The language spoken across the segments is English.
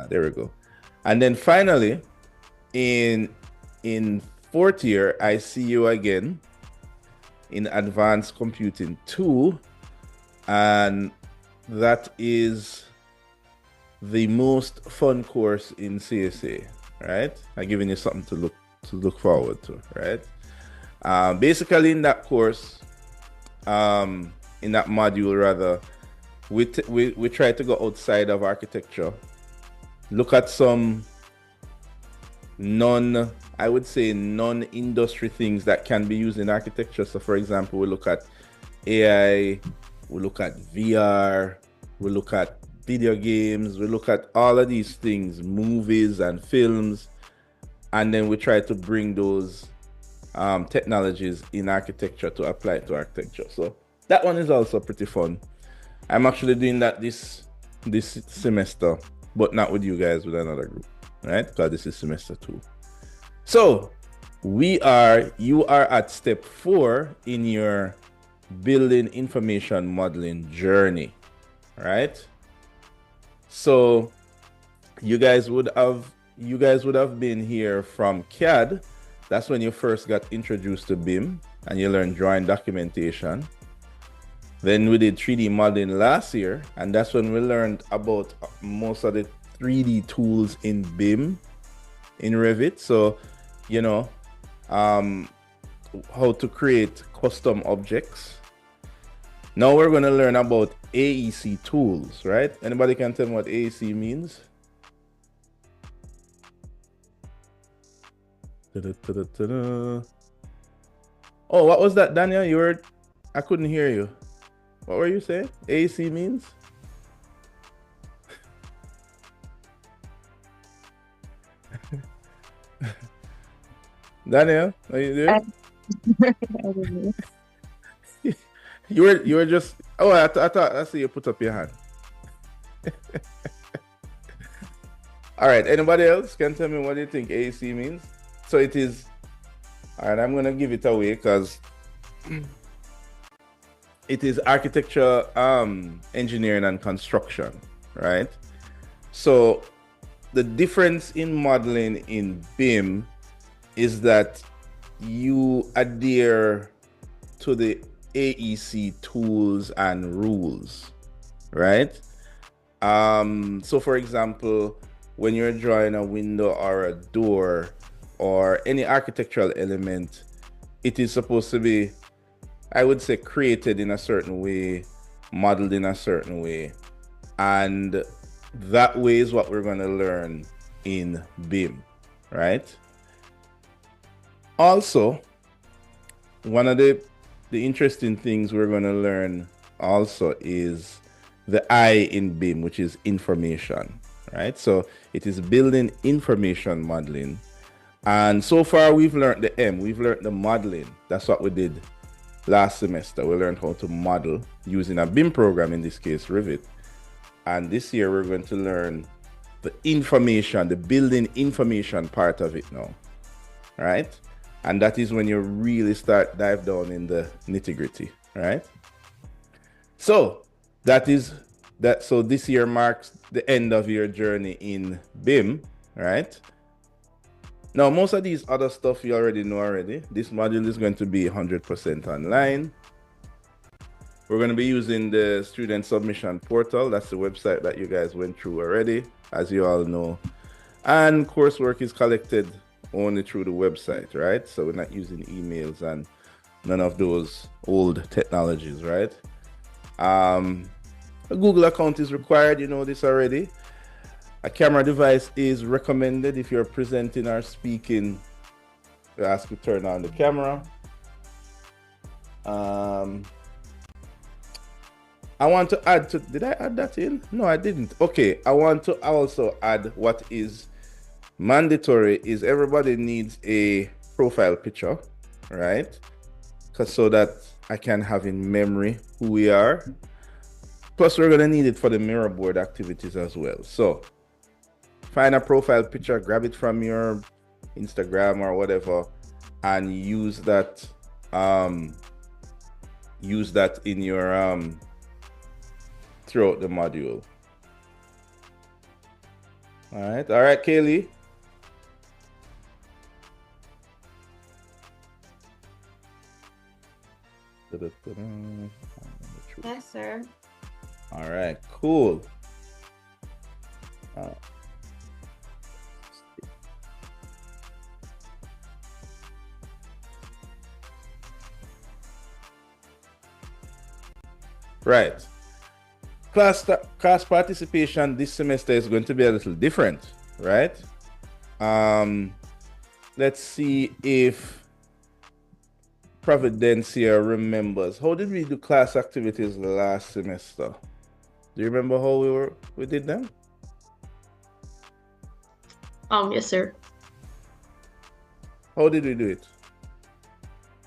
There we go. And then finally, in in fourth year, I see you again in Advanced Computing 2, and that is the most fun course in CSA, right? I'm giving you something to look forward to, right? Basically, in that course, in that module rather, we try to go outside of architecture, look at some I would say non-industry things that can be used in architecture. So for example, we look at AI, we look at VR, we look at video games, we look at all of these things, movies and films, and then we try to bring those technologies in architecture to apply it to architecture. So that one is also pretty fun. I'm actually doing that this semester, but not with you guys, with another group, right? Because this is semester 2. So you are at step 4 in your building information modeling journey, right? So you guys would have been here from CAD. That's when you first got introduced to BIM and you learned drawing documentation. Then we did 3D modeling last year, and that's when we learned about most of the 3D tools in BIM, in Revit. So, you know, how to create custom objects. Now we're going to learn about AEC tools, right? Anybody can tell me what AEC means? Oh, what was that, Daniel? I couldn't hear you. What were you saying? AEC means? Daniel, are you there? I don't know. You were just. Oh, I thought I see you put up your hand. All right. Anybody else can tell me what do you think AEC means? So it is. All right. I'm gonna give it away because it is architecture, engineering, and construction, right? So the difference in modeling in BIM is that you adhere to the AEC tools and rules, right? So for example, when you're drawing a window or a door or any architectural element, it is supposed to be, I would say, created in a certain way, modeled in a certain way. And that way is what we're going to learn in BIM, right? Also, one of the interesting things we're going to learn also is the I in BIM, which is information, right? So it is building information modeling. And so far we've learned the M, we've learned the modeling. That's what we did last semester. We learned how to model using a BIM program, in this case, Revit. And this year we're going to learn the information, the building information part of it now, right? And that is when you really start dive down in the nitty-gritty, right? So that is that. So this year marks the end of your journey in BIM, right? Now, most of these other stuff you already know already. This module is going to be 100% online. We're going to be using the student submission portal. That's the website that you guys went through already, as you all know. And coursework is collected only through the website, right? So we're not using emails and none of those old technologies, right? A Google account is required, you know this already. A camera device is recommended if you're presenting or speaking. We ask you to turn on the camera. I want to add to, did I add that in? No, I didn't. Okay, I want to also add what is mandatory is everybody needs a profile picture, right? So that I can have in memory who we are. Plus, we're gonna need it for the mirror board activities as well. So find a profile picture, grab it from your Instagram or whatever, and use that in your throughout the module. All right, Kaylee. Yes, sir. All right, cool. Uh, right. Class participation this semester is going to be a little different, right? Um, let's see if Providencia remembers. How did we do class activities last semester? Do you remember how we did them? Yes, sir. How did we do it?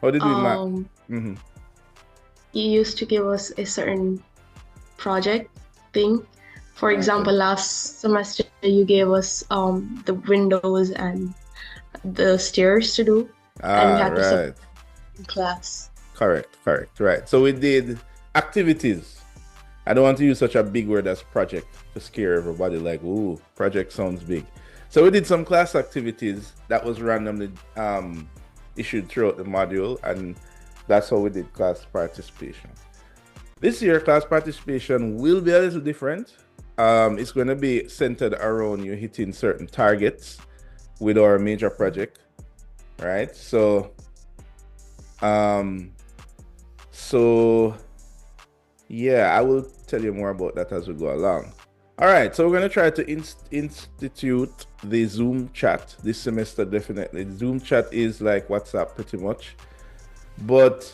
How did we map? Um, Mm-hmm. you used to give us a certain project thing. For Okay. example, last semester you gave us the windows and the stairs to do, and we had to submit Right. in class. Correct. Right. So we did activities. I don't want to use such a big word as project to scare everybody, like, ooh, project sounds big. So we did some class activities that was randomly issued throughout the module, and that's how we did class participation. This year, class participation will be a little different. It's going to be centered around you hitting certain targets with our major project, right? Um, so yeah, I will tell you more about that as we go along. All right, so we're going to try to institute the Zoom chat this semester, definitely. Zoom chat is like WhatsApp pretty much, but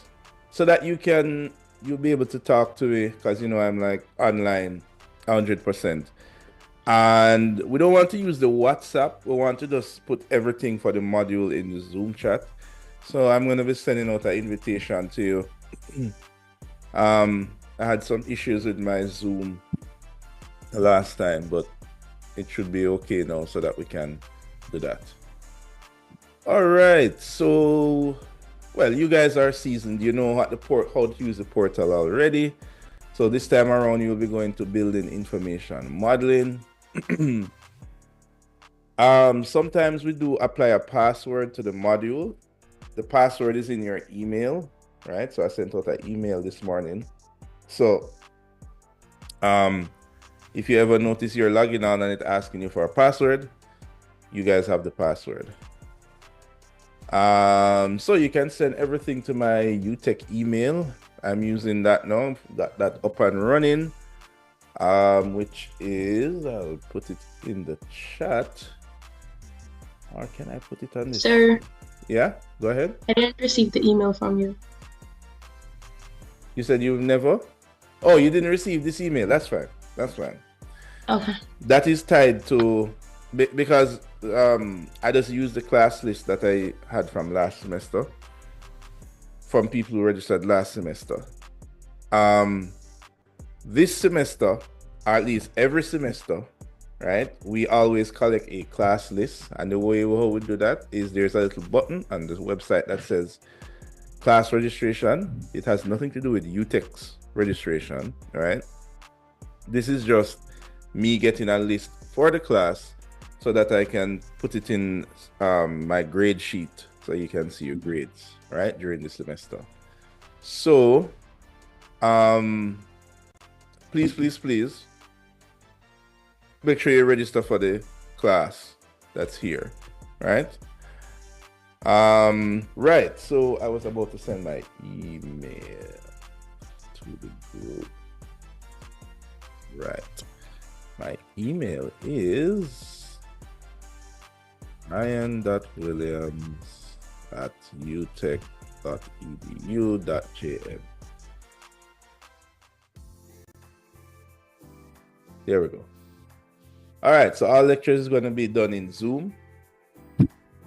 so that you'll be able to talk to me because I'm like online 100%. And we don't want to use the WhatsApp. We want to just put everything for the module in the Zoom chat. So I'm going to be sending out an invitation to you. I had some issues with my Zoom the last time, but it should be okay now so that we can do that. All right. So, well, you guys are seasoned. You know how to use the portal already. So this time around, you'll be going to building information modeling. Sometimes we do apply a password to the module. The password is in your email, right? So I sent out an email this morning. So if you ever notice you're logging on and it asking you for a password, you guys have the password. So you can send everything to my UTech email. I'm using that now. Got that up and running. Which is, I'll put it in the chat. Or can I put it on this? Sir, Yeah, go ahead. I didn't receive the email from you. You said you've never? Oh, you didn't receive this email. That's fine. Okay. That is tied to because I just used the class list that I had from last semester from people who registered last semester. This semester, or at least every semester, right? We always collect a class list, and the way how we do that is there's a little button on the website that says class registration. It has nothing to do with UTEX registration, right? This is just me getting a list for the class so that I can put it in my grade sheet so you can see your grades, right, during the semester. So, please make sure you register for the class that's here, right? Right. So I was about to send my email to the group. Right. My email is ryan.williams@utech.edu.jm. There we go. All right, so our lecture is going to be done in Zoom,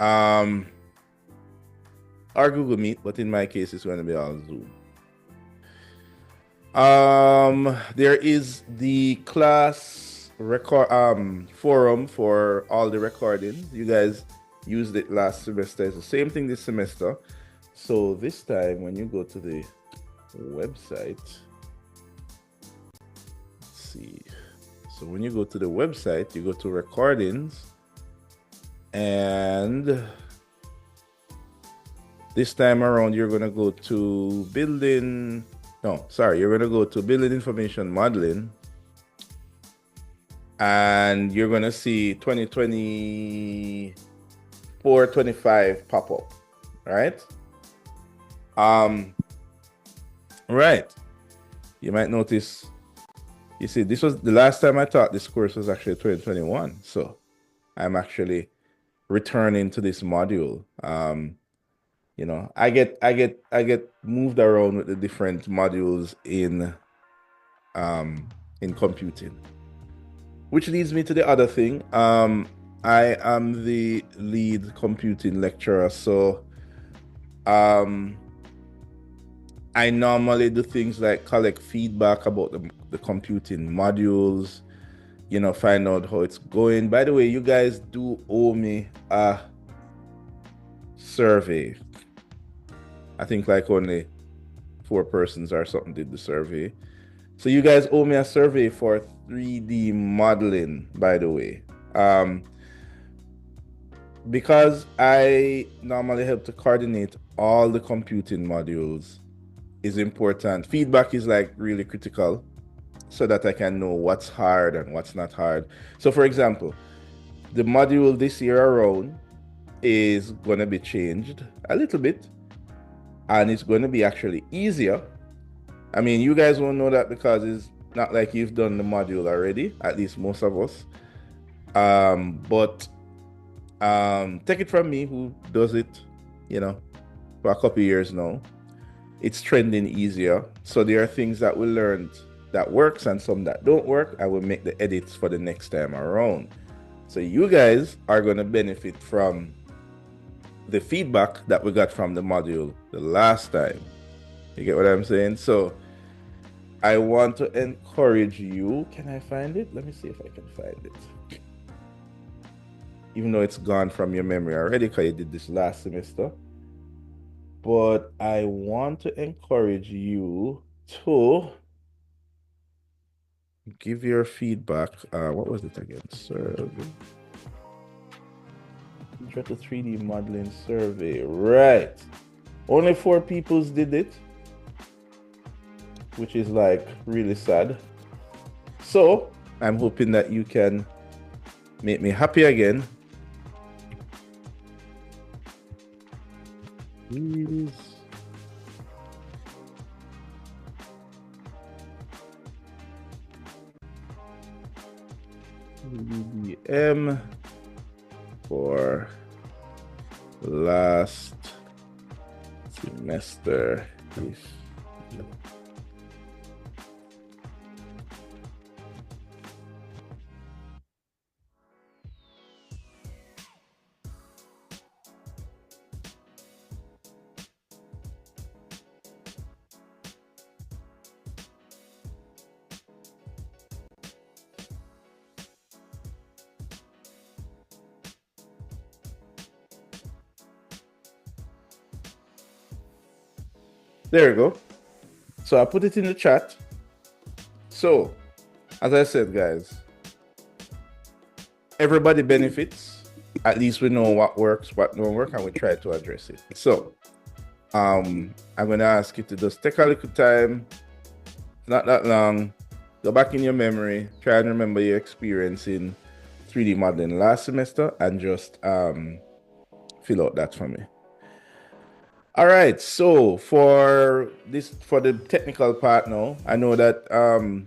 or Google Meet, but in my case, it's going to be on Zoom. There is the class record forum for all the recording. You guys used it last semester. It's the same thing this semester. So this time, when you go to the website, let's see. So when you go to the website, you go to recordings, and this time around, you're going to go to building information modeling, and you're going to see 2024-25 pop up, right? Right. You might notice, you see, this was the last time I taught this course was actually 2021. So I'm actually returning to this module. You know, I get moved around with the different modules in computing, which leads me to the other thing. I am the lead computing lecturer, so I normally do things like collect feedback about the computing modules, you know, find out how it's going. By the way, you guys do owe me a survey. I think like only 4 persons or something did the survey. So you guys owe me a survey for 3D modeling, by the way. Because I normally help to coordinate all the computing modules is important. Feedback is like really critical so that I can know what's hard and what's not hard. So for example, the module this year around is going to be changed a little bit, and it's going to be actually easier. I mean, you guys won't know that because it's not like you've done the module already, at least most of us. But take it from me, who does it, you know, for a couple of years now. It's trending easier. So there are things that we learned that works and some that don't work. I will make the edits for the next time around. So you guys are going to benefit from the feedback that we got from the module the last time. You get what I'm saying? So I want to encourage you. Can I find it? Let me see if I can find it. Even though it's gone from your memory already because you did this last semester. But I want to encourage you to give your feedback. What was it again? Survey. Intro to 3D modeling survey. Right. Only 4 people did it, which is like really sad. So I'm hoping that you can make me happy again. Please. BIM for last semester. There you go. So I put it in the chat. So, as I said, guys, everybody benefits. At least we know what works, what don't work, and we try to address it. So, I'm going to ask you to just take a little time, not that long, go back in your memory, try and remember your experience in 3D modeling last semester, and just fill out that for me. All right, so for the technical part now, I know that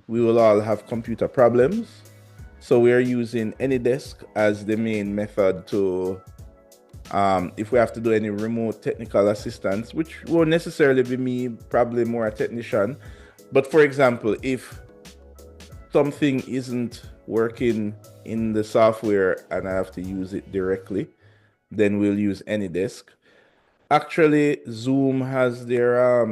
we will all have computer problems. So we are using AnyDesk as the main method to, if we have to do any remote technical assistance, which won't necessarily be me, probably more a technician. But for example, if something isn't working in the software and I have to use it directly, then we'll use AnyDesk. Actually, Zoom has their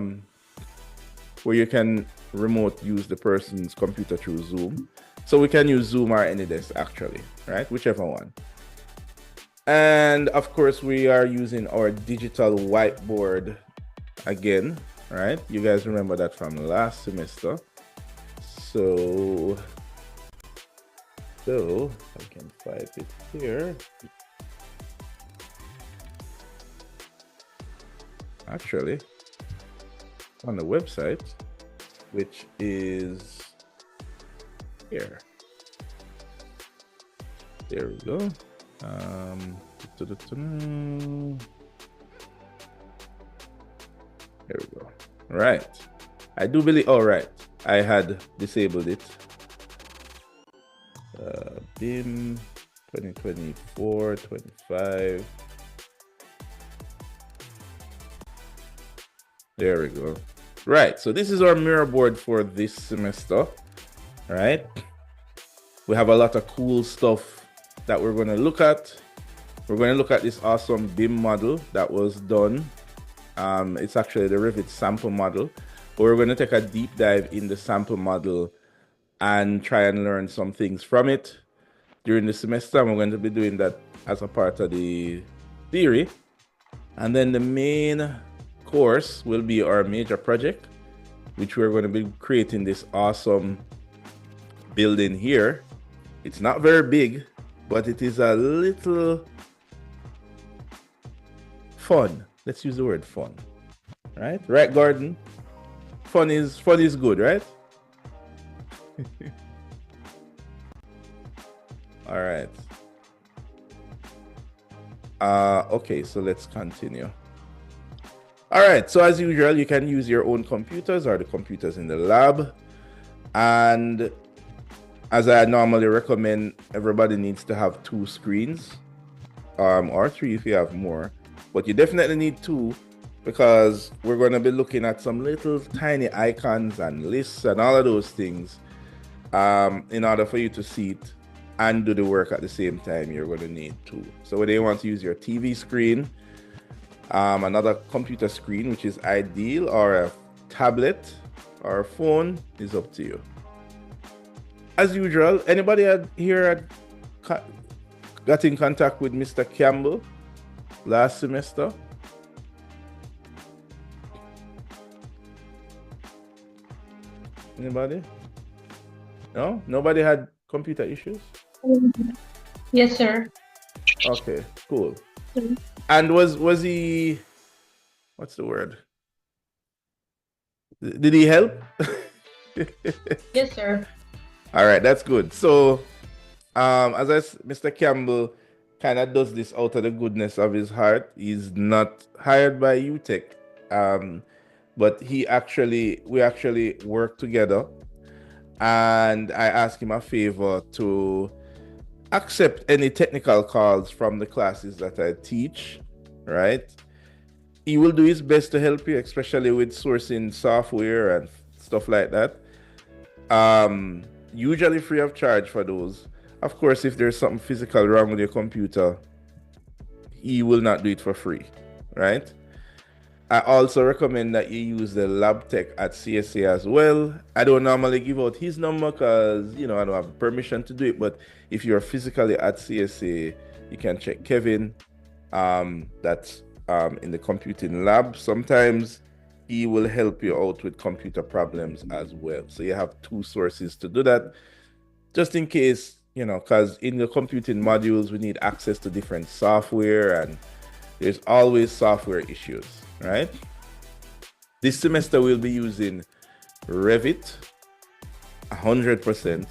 where you can remote use the person's computer through Zoom. So we can use Zoom or AnyDesk actually, right? Whichever one. And of course, we are using our digital whiteboard again, right? You guys remember that from last semester. So So I can type it here. Actually, on the website, which is here. There we go. There we go. Right. I do believe, all right. I had disabled it. BIM 2024, 25. There we go. Right. So this is our mirror board for this semester. Right. We have a lot of cool stuff that we're going to look at. We're going to look at this awesome BIM model that was done. It's actually the Revit sample model. But we're going to take a deep dive in the sample model and try and learn some things from it during the semester. And we're going to be doing that as a part of the theory. And then the main course will be our major project, which we're going to be creating this awesome building here. It's not very big, but it is a little fun. Let's use the word fun. Right? Right, Gordon? Fun is good, right? All right. Okay, so let's continue. All right, so as usual, you can use your own computers or the computers in the lab. And as I normally recommend, everybody needs to have 2 screens, or 3 if you have more. But you definitely need 2 because we're going to be looking at some little tiny icons and lists and all of those things in order for you to see it and do the work at the same time. You're going to need 2. So whether you want to use your TV screen, another computer screen, which is ideal, or a tablet or a phone, is up to you. As usual, anybody here got in contact with Mr. Campbell last semester? Anybody? No? Nobody had computer issues? Yes, sir. Okay, cool. And was he, what's the word? Did he help? Yes, sir. All right, that's good. So, Mr. Campbell kind of does this out of the goodness of his heart. He's not hired by UTech, but we actually work together. And I asked him a favor to accept any technical calls from the classes that I teach, right? He will do his best to help you, especially with sourcing software and stuff like that. Usually free of charge for those. Of course, if there's something physical wrong with your computer, he will not do it for free, right? I also recommend that you use the lab tech at CSA as well. I don't normally give out his number because, I don't have permission to do it. But if you're physically at CSA, you can check Kevin. That's in the computing lab. Sometimes he will help you out with computer problems as well. So you have 2 sources to do that. Just in case, because in the computing modules, we need access to different software and there's always software issues, right? This semester we'll be using Revit 100%.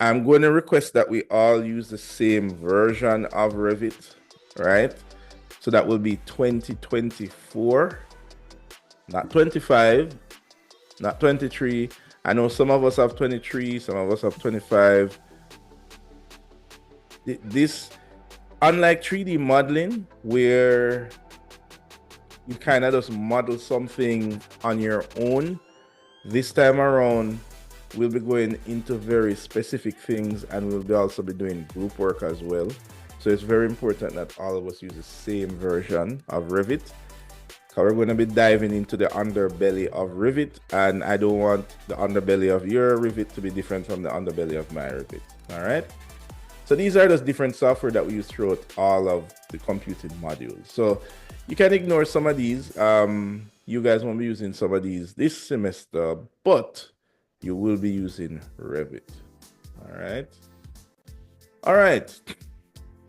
I'm going to request that we all use the same version of Revit, right? So that will be 2024, not 25, not 23. I know some of us have 23, some of us have 25. This, unlike 3D modeling, where you kind of just model something on your own, this time around, we'll be going into very specific things and we'll be also be doing group work as well. So it's very important that all of us use the same version of Revit. So we're going to be diving into the underbelly of Revit, and I don't want the underbelly of your Revit to be different from the underbelly of my Revit. All right. So these are just different software that we use throughout all of the computing modules. So you can ignore some of these. You guys won't be using some of these this semester, but you will be using Revit. All right. All right.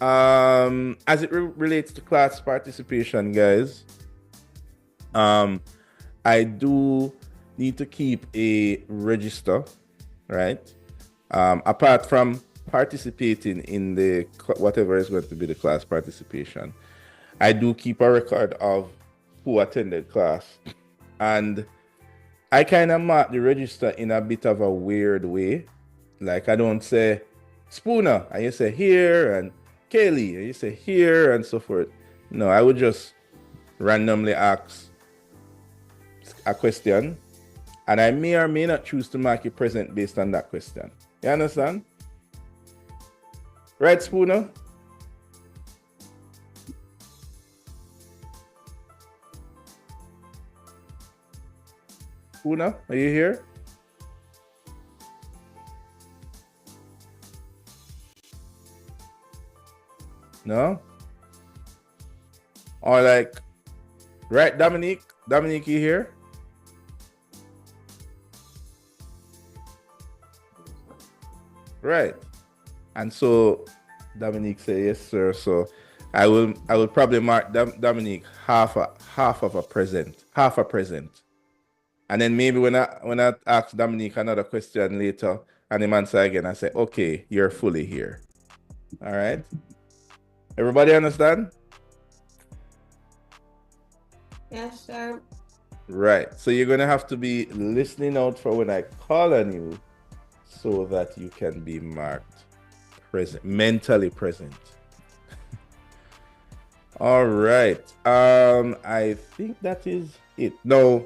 As it relates to class participation, guys, I do need to keep a register, right? Apart from participating in the whatever is going to be the class participation, I do keep a record of who attended class. And I kind of mark the register in a bit of a weird way. Like I don't say Spooner, and you say here, and Kaylee, and you say here, and so forth. No, I would just randomly ask a question, and I may or may not choose to mark you present based on that question. You understand? Right, Spooner? Spooner, are you here? No? Or like, right, Dominique? Dominique, you here? Right. And so Dominique say yes, sir. So I will probably mark Dominique half of a present. And then maybe when I ask Dominique another question later and him answer again, I say, okay, you're fully here. All right. Everybody understand? Yes, sir. Right. So you're gonna have to be listening out for when I call on you so that you can be marked present, mentally present. All right. I think that is it. Now,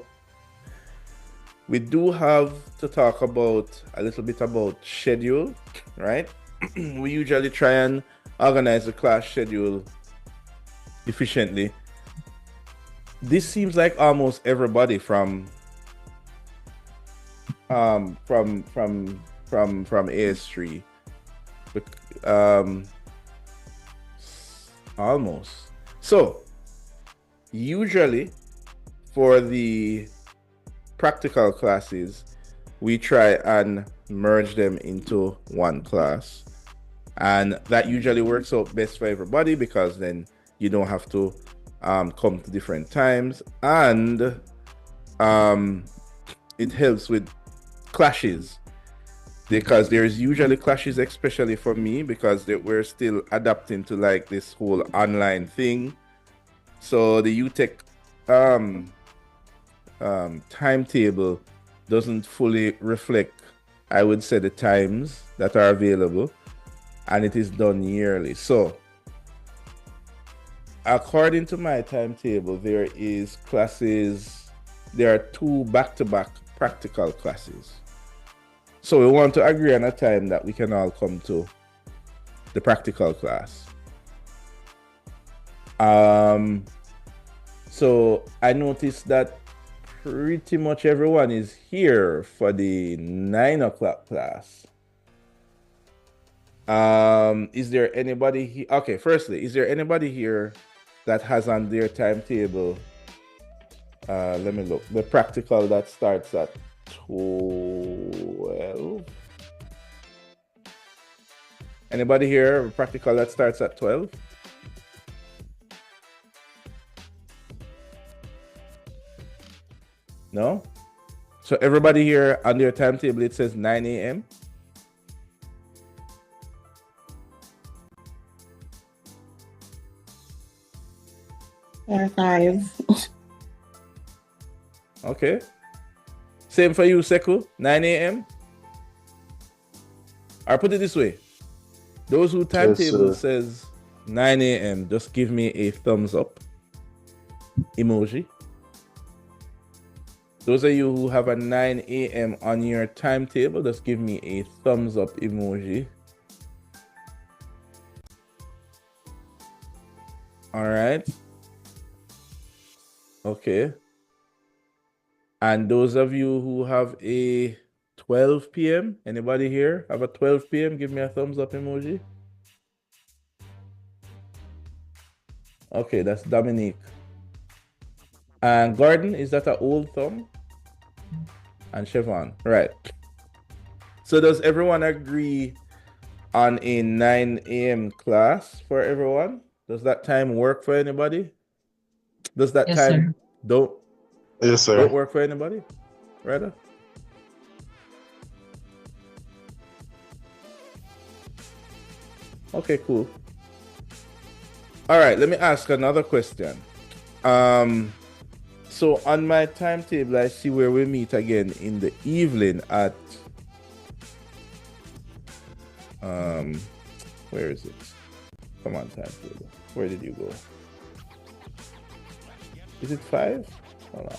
we do have to talk about a little bit about schedule, right? We usually try and organize the class schedule efficiently. This seems like almost everybody from AS3, almost. So usually for the practical classes, we try and merge them into one class, and that usually works out best for everybody because then you don't have to come to different times, and it helps with clashes because there's usually clashes, especially for me because we're still adapting to like this whole online thing. So the UTech timetable doesn't fully reflect, I would say, the times that are available, and it is done yearly. So according to my timetable, there are 2 back-to-back practical classes. So we want to agree on a time that we can all come to the practical class. So I noticed that pretty much everyone is here for the 9 o'clock class. Is there anybody here? Okay, firstly, is there anybody here that has on their timetable? Let me look. The practical that starts at 12. Anybody here? A practical that starts at 12? No? So everybody here on their timetable, it says 9 a.m. Or 5. Okay. Same for you, Seku, 9 a.m. Or put it this way. Those who timetable says 9 a.m., just give me a thumbs up emoji. Those of you who have a 9 a.m. on your timetable, just give me a thumbs up emoji. All right. Okay. And those of you who have a 12 p.m., anybody here have a 12 p.m.? Give me a thumbs up emoji. Okay, that's Dominique. And Gordon, is that an old thumb? And Siobhan, right. So does everyone agree on a 9 a.m. class for everyone? Does that time work for anybody? Does that Yes, time sir. don't Yes, sir. don't work for anybody? Rather? Okay, cool. All right, let me ask another question. So on my timetable, I see where we meet again in the evening at where is it? Come on, timetable. Where did you go? Is it 5? Hold on.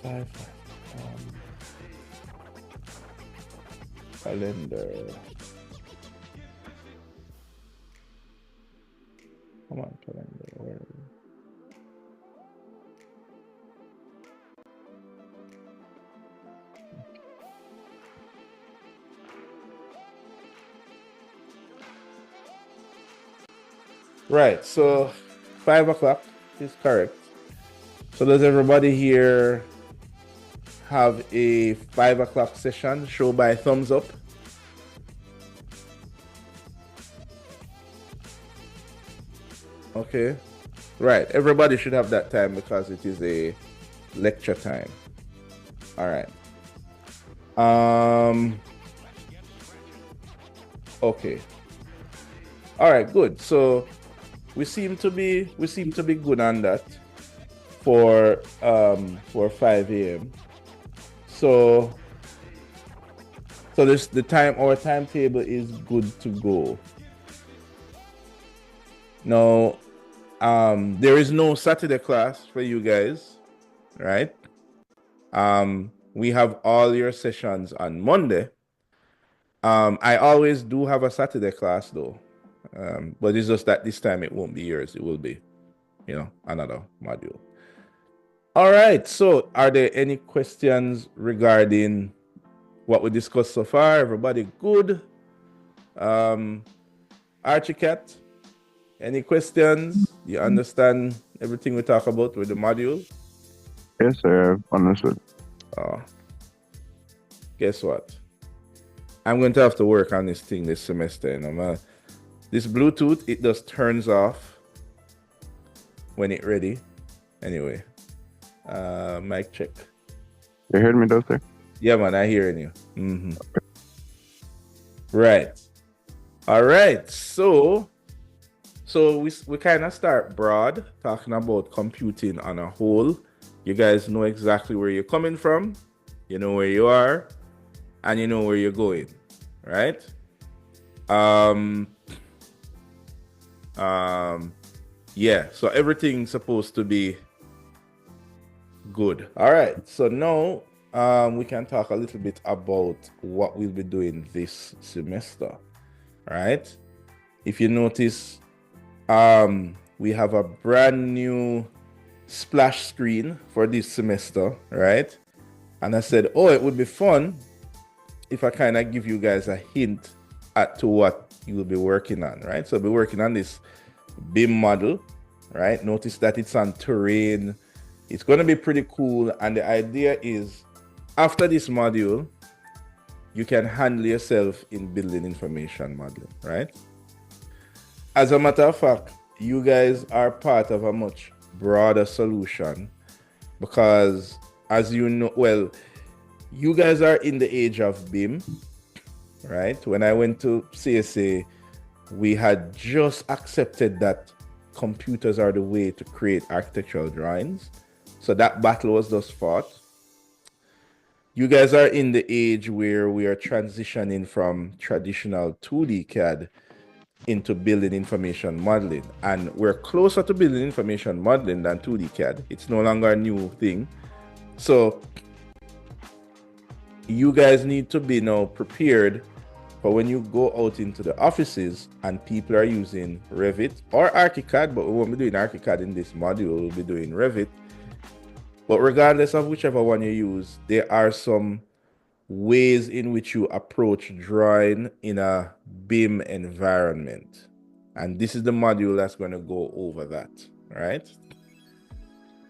Five. Calendar. Come on, calendar. Where are we? Right, so 5 o'clock is correct. So does everybody here have a 5 o'clock session? Show by thumbs up. Okay. Right, everybody should have that time because it is a lecture time. All right. Okay. All right, good. So we seem to be good on that for 5 a.m. So this our timetable is good to go. Now there is no Saturday class for you guys, right? We have all your sessions on Monday. I always do have a Saturday class though. But it's just that this time it won't be yours. It will be, another module. All right. So are there any questions regarding what we discussed so far? Everybody good? Archie Cat, any questions? You understand everything we talk about with the module? Yes, sir. Understood. Guess what? I'm going to have to work on this thing this semester. This Bluetooth, it just turns off when it's ready. Anyway, mic check. You heard me, though, sir? Yeah, man, I hearing you. Mm-hmm. Right. All right. So we kind of start broad, talking about computing on a whole. You guys know exactly where you're coming from. You know where you are, and you know where you're going, right? Yeah, so everything's supposed to be good. All right, so now we can talk a little bit about what we'll be doing this semester, right? If you notice, we have a brand new splash screen for this semester, right? And I said, it would be fun if I kind of give you guys a hint to what you will be working on, right? So I'll be working on this BIM model, right? Notice that it's on terrain. It's going to be pretty cool. And the idea is, after this module, you can handle yourself in building information modeling, right? As a matter of fact, you guys are part of a much broader solution because, as you know, well, you guys are in the age of BIM, right? When I went to CSA, we had just accepted that computers are the way to create architectural drawings. So that battle was just fought. You guys are in the age where we are transitioning from traditional 2D CAD into building information modeling. And we're closer to building information modeling than 2D CAD. It's no longer a new thing. So you guys need to be now prepared for when you go out into the offices and people are using Revit or ArchiCAD, but we won't be doing ArchiCAD in this module, we'll be doing Revit. But regardless of whichever one you use, there are some ways in which you approach drawing in a BIM environment. And this is the module that's going to go over that, right?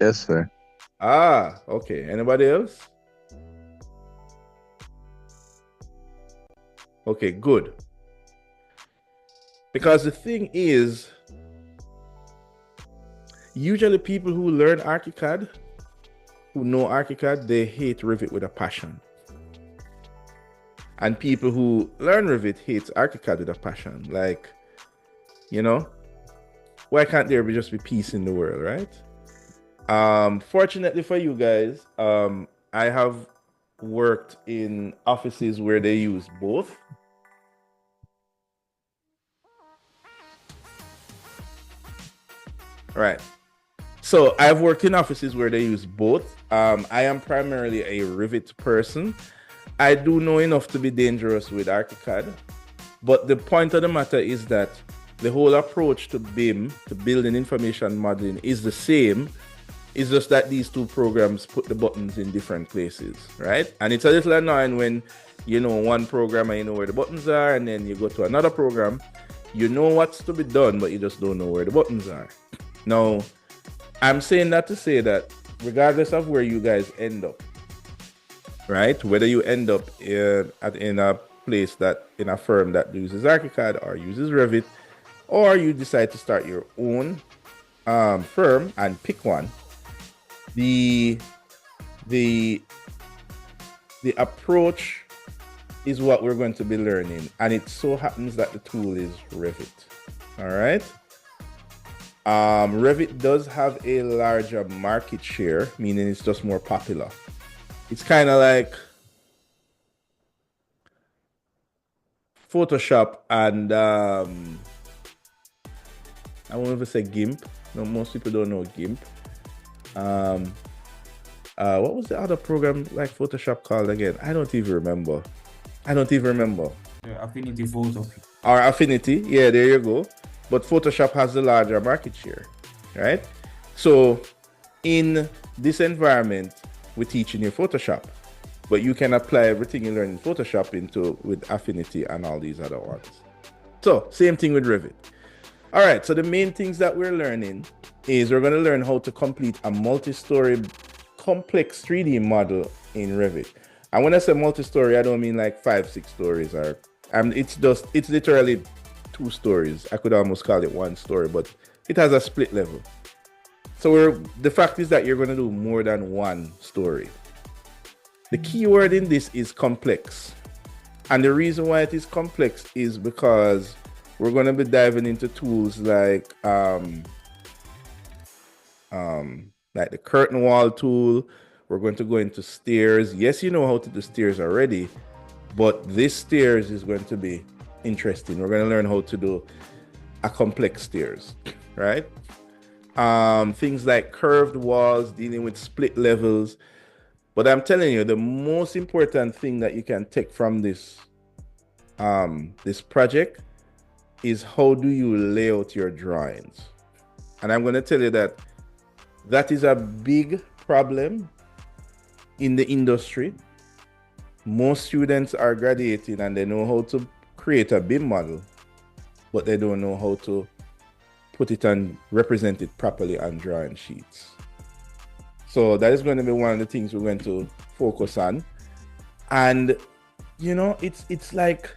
Yes, sir. Ah, okay. Anybody else? Okay, good. Because the thing is, usually people who learn ArchiCAD, who know ArchiCAD, they hate Revit with a passion. And people who learn Revit hate ArchiCAD with a passion. Like, you know, why can't there just be peace in the world, right? Fortunately for you guys, I have worked in offices where they use both. Right. So I've worked in offices where they use both. I am primarily a Revit person. I do know enough to be dangerous with ArchiCAD, but the point of the matter is that the whole approach to BIM, to building information modeling, is the same. It's just that these two programs put the buttons in different places, right? And it's a little annoying when you know one program and you know where the buttons are, and then you go to another program, you know what's to be done, but you just don't know where the buttons are. Now, I'm saying that to say that regardless of where you guys end up, right? Whether you end up in a place that, in a firm that uses ArchiCAD or uses Revit, or you decide to start your own firm and pick one, the approach is what we're going to be learning, and it so happens that the tool is Revit. All right. Revit does have a larger market share, meaning it's just more popular. It's kind of like Photoshop and I won't even say GIMP. No, most people don't know GIMP. What was the other program like Photoshop called again? I don't even remember. Affinity Photo. Or Affinity, yeah, there you go. But Photoshop has the larger market share, right? So in this environment, we're teaching you Photoshop, but you can apply everything you learn in Photoshop with Affinity and all these other ones. So same thing with Revit. All right, so the main things that we're learning is we're going to learn how to complete a multi-story complex 3D model in Revit. And when I say multi-story, I don't mean like 5-6 stories, or it's literally 2 stories. I could almost call it 1 story, but it has a split level. So the fact is that you're going to do more than 1 story. The key word in this is complex. And the reason why it is complex is because we're going to be diving into tools like the curtain wall tool. We're going to go into stairs. Yes, you know how to do stairs already, but this stairs is going to be interesting. We're going to learn how to do a complex stairs, right? Things like curved walls, dealing with split levels. But I'm telling you, the most important thing that you can take from this project is how do you lay out your drawings. And I'm going to tell you that is a big problem in the industry. Most students are graduating and they know how to create a BIM model, but they don't know how to put it and represent it properly on drawing sheets. So that is going to be one of the things we're going to focus on. And you know, it's like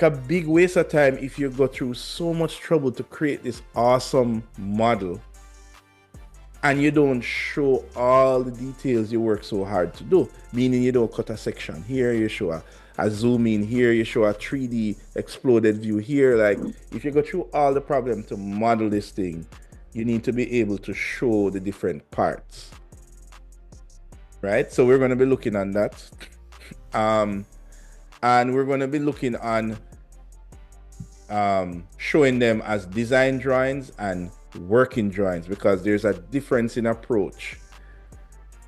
a big waste of time if you go through so much trouble to create this awesome model and you don't show all the details you work so hard to do. Meaning you don't cut a section here, you show a zoom in here, you show a 3D exploded view here. Like, if you go through all the problem to model this thing, you need to be able to show the different parts, right? So we're going to be looking on that. And we're going to be looking on showing them as design drawings and working drawings, because there's a difference in approach.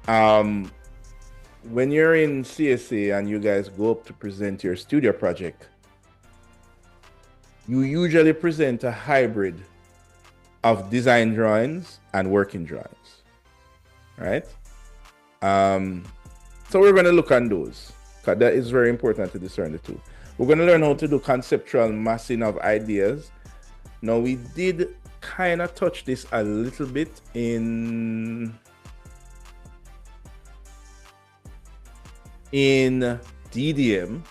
When you're in CSA and you guys go up to present your studio project, you usually present a hybrid of design drawings and working drawings, right? So we're going to look on those, because that is very important to discern the two. We're going to learn how to do conceptual massing of ideas. Now, we did kind of touched this a little bit in DDM.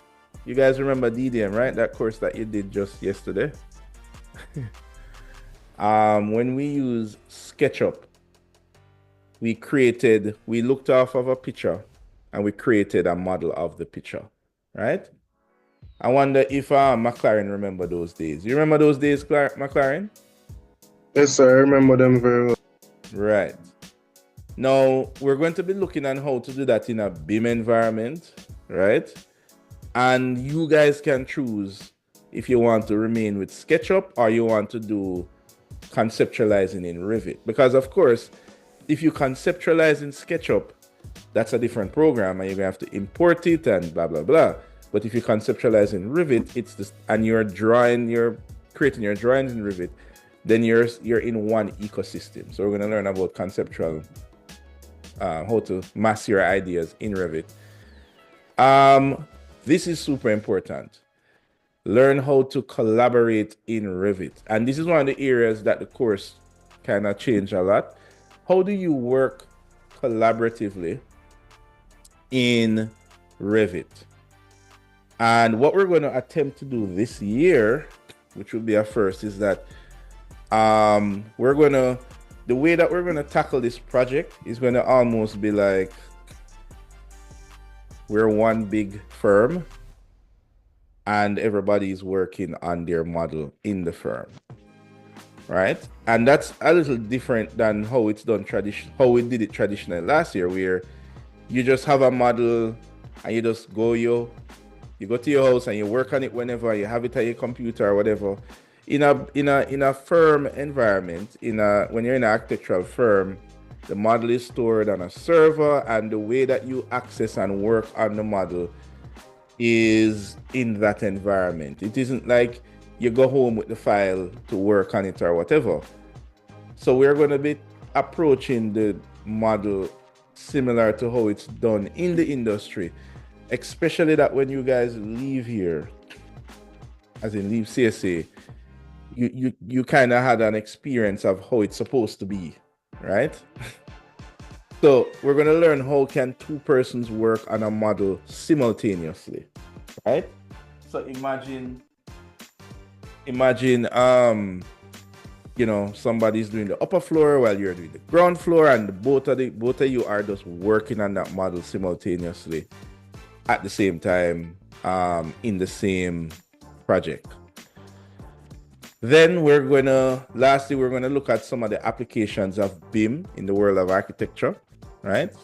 You guys remember DDM, right? That course that you did just yesterday. When we use SketchUp, we looked off of a picture and we created a model of the picture, right? I wonder if McLaren remember those days. You remember those days, McLaren? Yes, sir. I remember them very well. Right. Now, we're going to be looking at how to do that in a BIM environment, right? And you guys can choose if you want to remain with SketchUp or you want to do conceptualizing in Revit. Because, of course, if you conceptualize in SketchUp, that's a different program and you're going to have to import it and blah, blah, blah. But if you conceptualize in Revit, it's this, and you're creating your drawings in Revit, then you're in one ecosystem. So we're going to learn about conceptual, how to mass your ideas in Revit. This is super important. Learn how to collaborate in Revit. And this is one of the areas that the course kind of changed a lot. How do you work collaboratively in Revit? And what we're going to attempt to do this year, which will be a first, is that the way that we're going to tackle this project is going to almost be like we're one big firm and everybody's working on their model in the firm, right? And that's a little different than how it's done how we did it traditionally last year, where you just have a model and you just go to your house and you work on it whenever you have it at your computer or whatever. In a firm environment, when you're in an architectural firm, the model is stored on a server, and the way that you access and work on the model is in that environment. It isn't like you go home with the file to work on it or whatever. So we're going to be approaching the model similar to how it's done in the industry, especially that when you guys leave here, as in leave CSA, you kind of had an experience of how it's supposed to be, right? So we're going to learn how can two persons work on a model simultaneously, right? So imagine somebody's doing the upper floor while you're doing the ground floor, and both of you are just working on that model simultaneously at the same time in the same project. Then lastly, we're going to look at some of the applications of BIM in the world of architecture, right?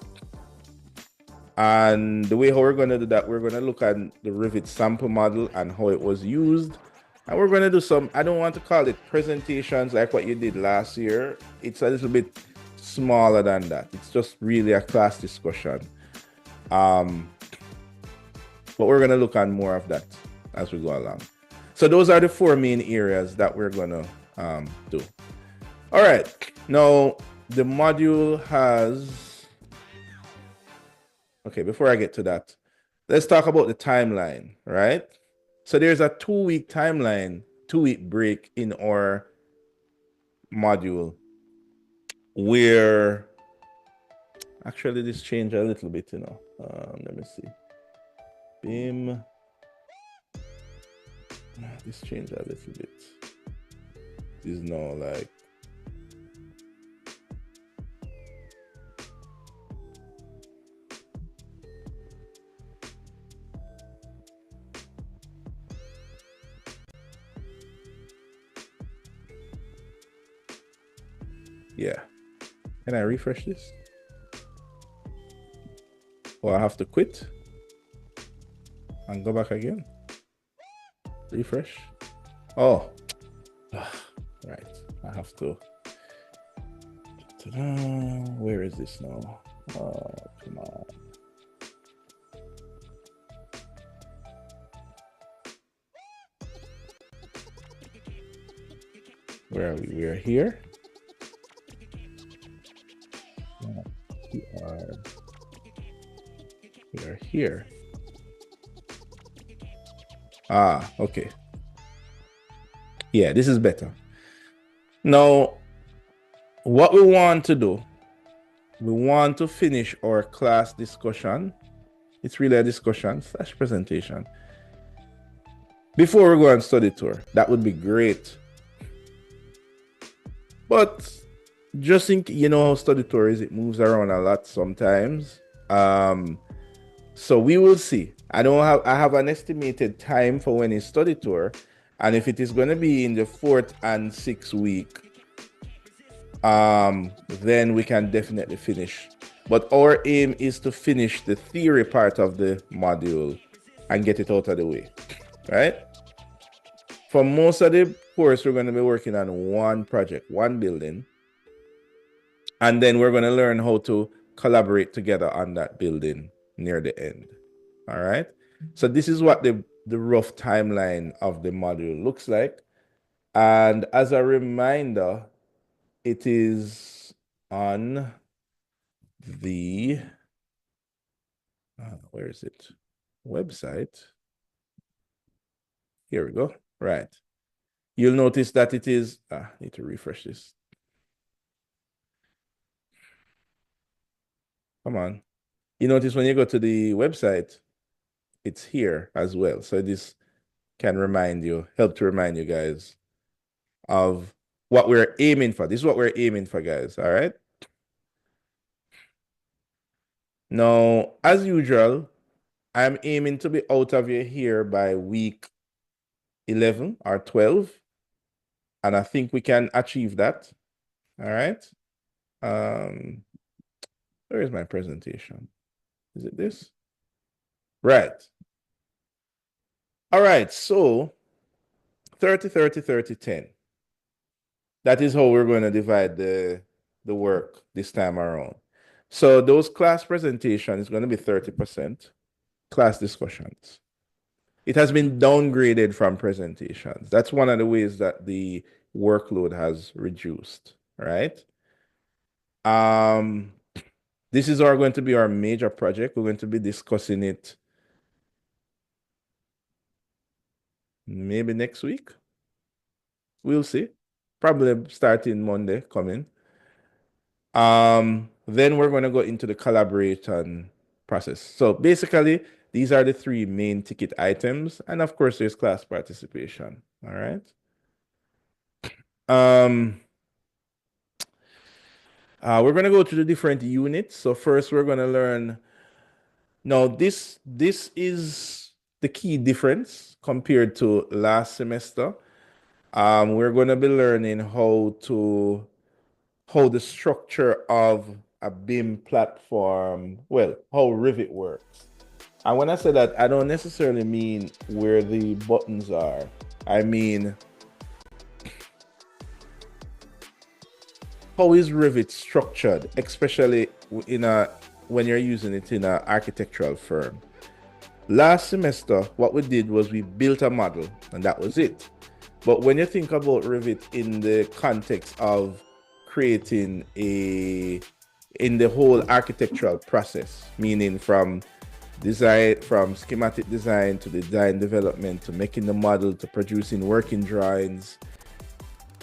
And the way how we're going to do that, we're going to look at the Revit sample model and how it was used. And we're going to do some, I don't want to call it presentations like what you did last year. It's a little bit smaller than that. It's just really a class discussion. But we're going to look at more of that as we go along. So those are the four main areas that we're going to do. All right. Now, the module has... Okay, before I get to that, let's talk about the timeline, right? So there's a 2-week timeline, 2-week break in our module where... Actually, this changed a little bit, let me see. BIM... This changed a little bit. This is now like... Yeah. Can I refresh this? Or I have to quit and go back again? Refresh. Oh, right. I have to. Ta-da. Where is this now? Oh, come on. Where are we? We are here. We are here. Ah, okay. Yeah, this is better. Now, what we want to do, we want to finish our class discussion. It's really a discussion / presentation. Before we go on study tour, that would be great. But just think, you know how study tour is, it moves around a lot sometimes. So we will see. I have an estimated time for when it's study tour, and if it is going to be in the 4th and 6th week, then we can definitely finish. But our aim is to finish the theory part of the module and get it out of the way, right? For most of the course, we're going to be working on one project, one building, and then we're going to learn how to collaborate together on that building near the end. All right. So this is what the rough timeline of the module looks like. And as a reminder, it is on the, where is it? Website. Here we go. Right. You'll notice that it is, I need to refresh this. Come on. You notice when you go to the website, it's here as well. So this can help to remind you guys of what we're aiming for. This is what we're aiming for, guys. All right. Now, as usual, I'm aiming to be out of here by week 11 or 12. And I think we can achieve that. All right. Where is my presentation? Is it this? Right. All right. So 30, 30, 30, 10. That is how we're going to divide the work this time around. So those class presentations is going to be 30%. Class discussions. It has been downgraded from presentations. That's one of the ways that the workload has reduced, right? This is going to be our major project. We're going to be discussing it maybe next week. We'll see. Probably starting Monday coming. Then we're going to go into the collaboration process. So basically, these are the 3 main ticket items. And of course, there's class participation. All right. We're going to go to the different units. So first, we're going to learn. Now, this is the key difference compared to last semester. We're going to be learning how the structure of a BIM platform, how Revit works. And when I say that, I don't necessarily mean where the buttons are. I mean, how is Revit structured, especially when you're using it in an architectural firm. Last semester, what we did was we built a model, and that was it. But when you think about Revit in the context of creating in the whole architectural process, meaning from schematic design to design development to making the model to producing working drawings,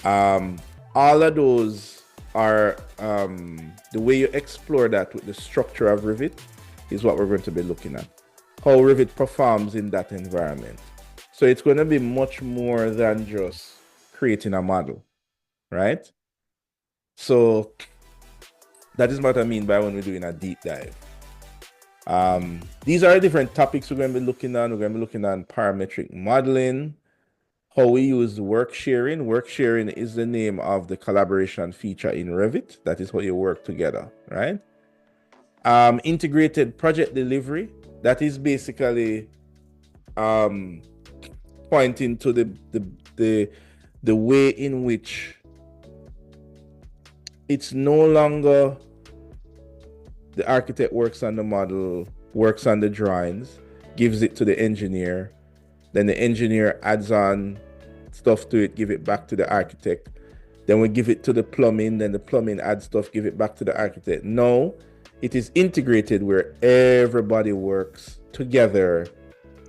all of those are the way you explore that with the structure of Revit is what we're going to be looking at. How Revit performs in that environment. So it's going to be much more than just creating a model, right? So that is what I mean by when we're doing a deep dive. These are different topics we're going to be looking on. We're going to be looking on parametric modeling, how we use work sharing. Work sharing is the name of the collaboration feature in Revit. That is how you work together, right? Integrated project delivery. That is basically pointing to the way in which it's no longer the architect works on the model, works on the drawings, gives it to the engineer, then the engineer adds on stuff to it, give it back to the architect, then we give it to the plumbing, then the plumbing adds stuff, give it back to the architect. No, it is integrated where everybody works together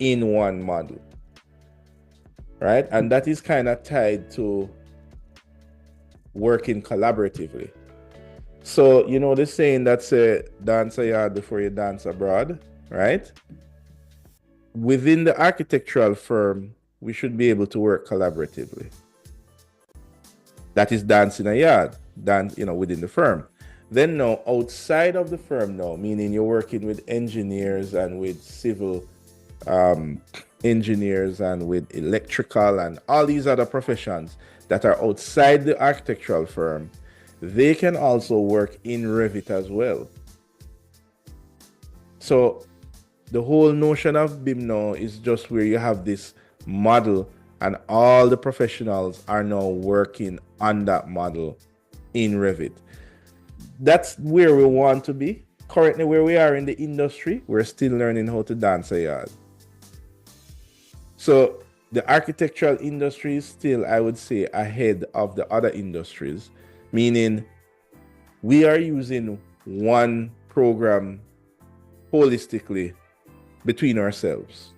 in one model, right? And that is kind of tied to working collaboratively. So, you know the saying that say, dance a yard before you dance abroad, right? Within the architectural firm, we should be able to work collaboratively. That is dancing a yard, within the firm. Then now, outside of the firm now, meaning you're working with engineers and with civil engineers and with electrical and all these other professions that are outside the architectural firm, they can also work in Revit as well. So the whole notion of BIM now is just where you have this model and all the professionals are now working on that model in Revit. That's where we want to be. Currently, where we are in the industry, we're still learning how to dance a yard. So the architectural industry is still, I would say, ahead of the other industries, meaning we are using one program holistically between ourselves.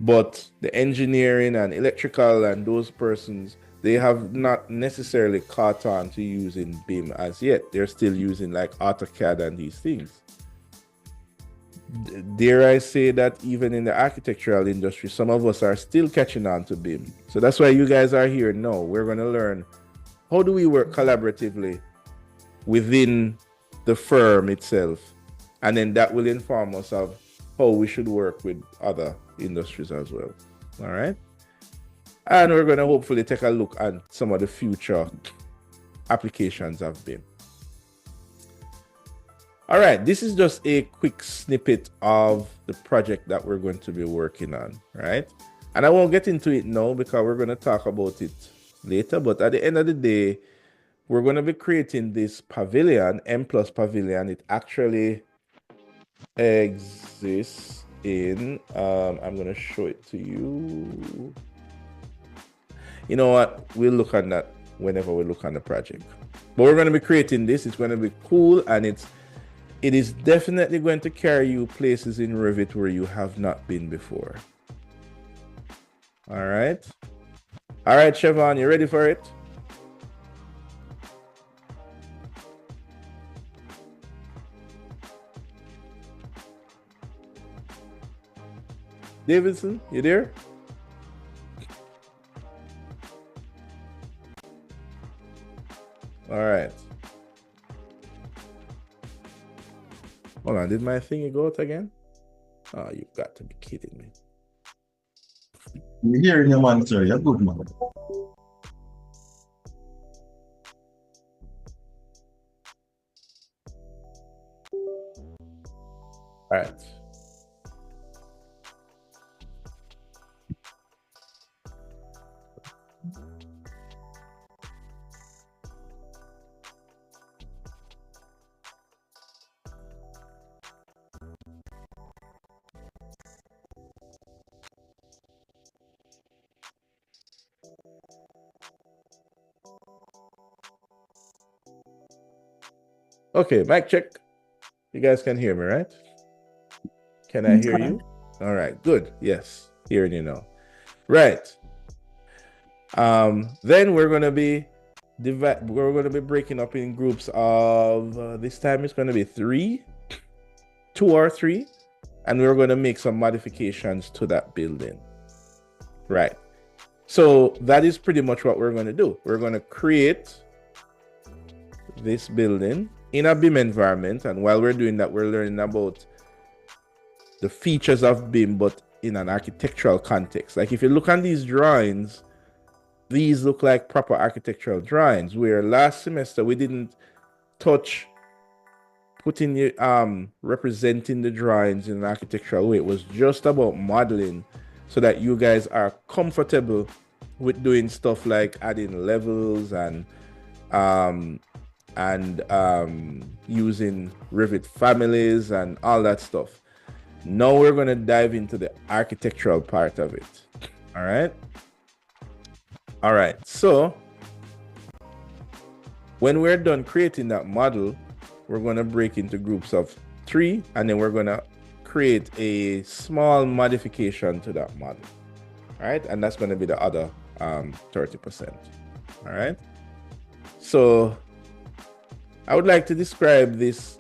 But the engineering and electrical and those persons, they have not necessarily caught on to using BIM as yet. They're still using like AutoCAD and these things. Dare I say that even in the architectural industry, some of us are still catching on to BIM. So that's why you guys are here now. We're going to learn how do we work collaboratively within the firm itself. And then that will inform us of how we should work with other industries as well. All right. And we're going to hopefully take a look at some of the future applications of BIM. All right, this is just a quick snippet of the project that we're going to be working on, right? And I won't get into it now because we're going to talk about it later. But at the end of the day, we're going to be creating this pavilion, M+ pavilion. It actually exists in, I'm going to show it to you. You know what? We'll look at that whenever we look on the project. But we're going to be creating this. It's going to be cool, and it is definitely going to carry you places in Revit where you have not been before. All right. All right, Siobhan, you ready for it? Davidson, you there? All right. Hold on, did my thingy go out again? Oh, you've got to be kidding me. You're hearing your man, sir. You're good, man. All right. Okay, mic check. You guys can hear me, right? Can I hear you? All right, good. Yes, hearing you now. Right. Then we're gonna be breaking up in groups of this time it's gonna be 2 or 3, and we're gonna make some modifications to that building. Right. So that is pretty much what we're gonna do. We're gonna create this building in a BIM environment, and while we're doing that, we're learning about the features of BIM, but in an architectural context. Like if you look on these drawings, these look like proper architectural drawings, where last semester we didn't touch representing the drawings in an architectural way. It was just about modeling so that you guys are comfortable with doing stuff like adding levels and using Revit families and all that stuff. Now we're going to dive into the architectural part of it. All right. All right. So when we're done creating that model, we're going to break into groups of 3, and then we're going to create a small modification to that model. All right. And that's going to be the other 30%. All right. So I would like to describe this.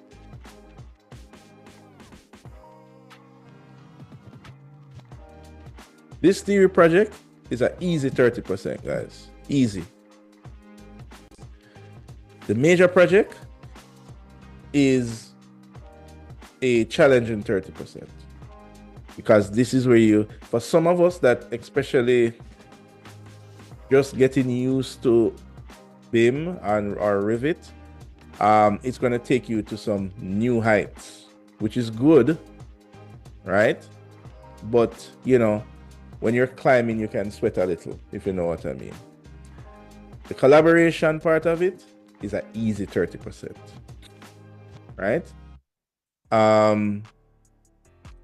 This theory project is an easy 30%, guys. Easy. The major project is a challenging 30%. Because this is where for some of us that especially just getting used to BIM or Revit, it's going to take you to some new heights, which is good, right? But, when you're climbing, you can sweat a little, if you know what I mean. The collaboration part of it is an easy 30%, right?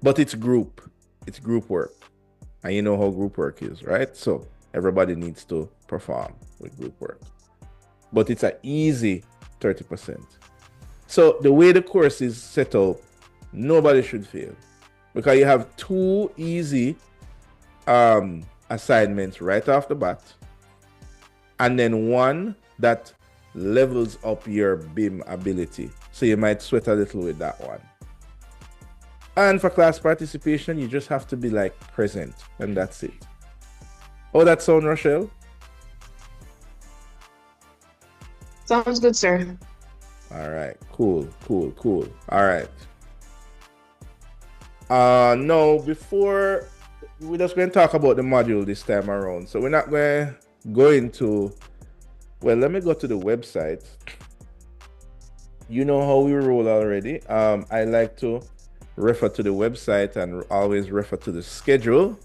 But it's group work. And you know how group work is, right? So everybody needs to perform with group work. But it's an easy 30%. So the way the course is set up, nobody should fail. Because you have 2 easy assignments right off the bat. And then 1 that levels up your BIM ability. So you might sweat a little with that one. And for class participation, you just have to be present, and that's it. Oh, that sound, Rochelle? Sounds good, sir. All right, cool. All right. No, before we're just going to talk about the module this time around. So we're not going to go into, well, let me go to the website. You know how we roll already. I like to refer to the website and always refer to the schedule.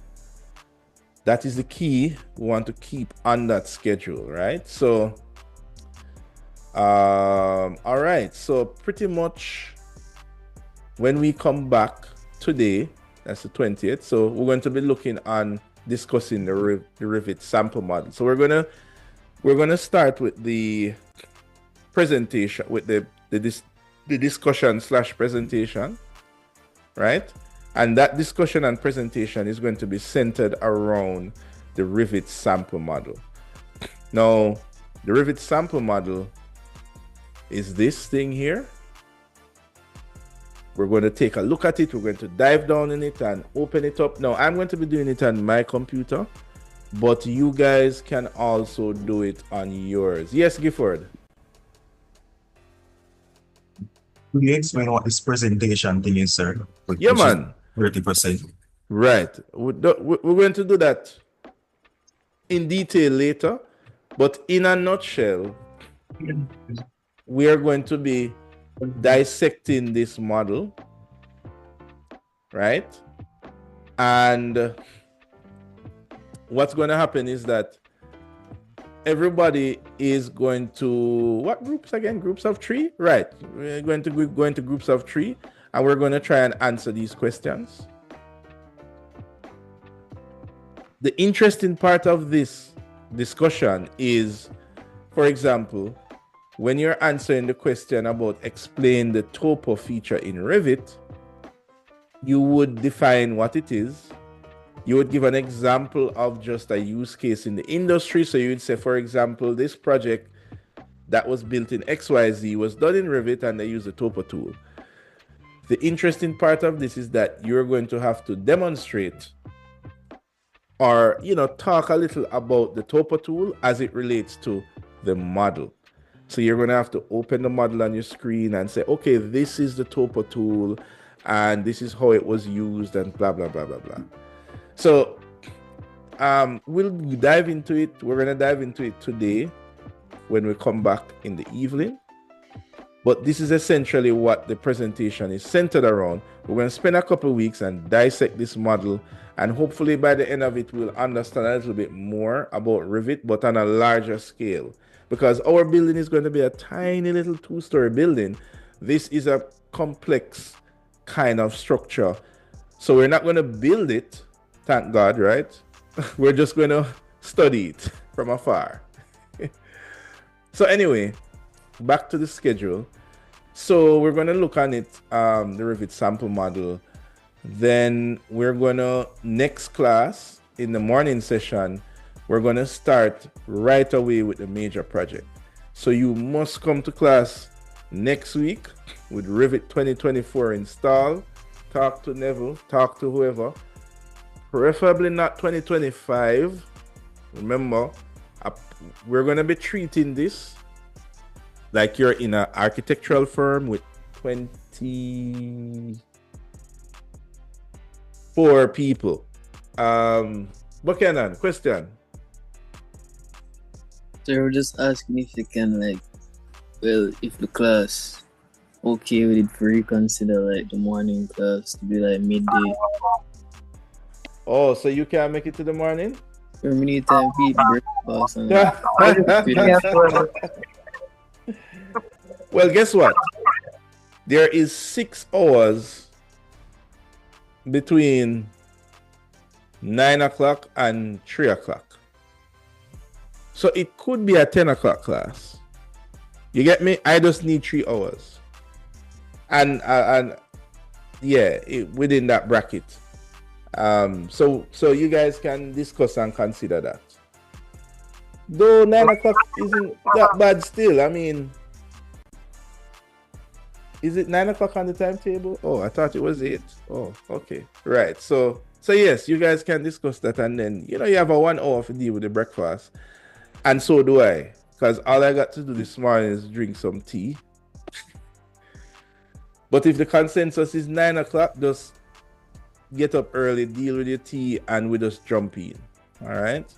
That is the key. We want to keep on that schedule, right? So, all right. So pretty much when we come back today, that's the 20th. So we're going to be looking on discussing the Revit sample model. So we're gonna start with the presentation, with the discussion / presentation, right? And that discussion and presentation is going to be centered around the Revit sample model. Now, the Revit sample model is this thing here. We're going to take a look at it. We're going to dive down in it and open it up. Now, I'm going to be doing it on my computer, but you guys can also do it on yours. Yes, Gifford? Could you explain what this presentation thing is, sir? Yeah, man. 30%. Right. We're going to do that in detail later, but in a nutshell, we are going to be dissecting this model, right? And what's going to happen is that everybody is going to, what groups again? Groups of 3? Right. We're going to go into groups of 3, and we're going to try and answer these questions. The interesting part of this discussion is, for example, when you're answering the question about explain the topo feature in Revit, you would define what it is. You would give an example of just a use case in the industry. So you would say, for example, this project that was built in XYZ was done in Revit and they use the topo tool. The interesting part of this is that you're going to have to demonstrate or, talk a little about the topo tool as it relates to the model. So you're going to have to open the model on your screen and say, okay, this is the topo tool and this is how it was used and blah, blah, blah, blah, blah. So we'll dive into it. We're going to dive into it today when we come back in the evening. But this is essentially what the presentation is centered around. We're going to spend a couple of weeks and dissect this model. And hopefully by the end of it, we'll understand a little bit more about Revit, but on a larger scale. Because our building is going to be a tiny little 2-story building. This is a complex kind of structure. So we're not going to build it, thank God, right? We're just going to study it from afar. So anyway, back to the schedule. So we're going to look on it, the Revit sample model. Then we're going to, next class in the morning session, we're going to start right away with the major project. So you must come to class next week with Revit 2024 installed. Talk to Neville, talk to whoever. Preferably not 2025. Remember, we're going to be treating this like you're in an architectural firm with 24 people. Buchanan, question. So we're just asking if you can, like, well, if the class okay with it, for reconsider like the morning class to be like midday. Oh, so you can't make it to the morning? For many time we eat breakfast and Well, guess what? There is 6 hours between 9 o'clock and 3 o'clock. So it could be a 10 o'clock class. You get me? I just need 3 hours. And yeah, within that bracket. So you guys can discuss and consider that. Though 9 o'clock isn't that bad still. I mean, is it 9 o'clock on the timetable? Oh, I thought it was 8. Oh, okay. Right. So yes, you guys can discuss that, and then you have a 1 hour to deal with the breakfast. And so do I. Because all I got to do this morning is drink some tea. But if the consensus is 9 o'clock, just get up early, deal with your tea, and we just jump in. All right?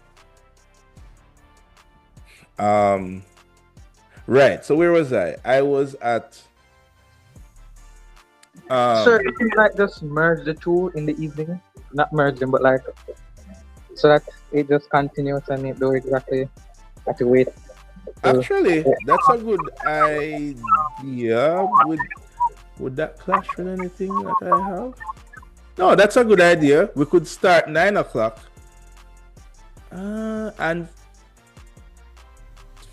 Right. So where was I? I was at... Sir, you can like just merge the two in the evening. Not merge them, but like... So that it just continues and it do exactly have to wait. Actually, that's a good idea. Would that clash with anything that I have? No, that's a good idea. We could start 9 o'clock and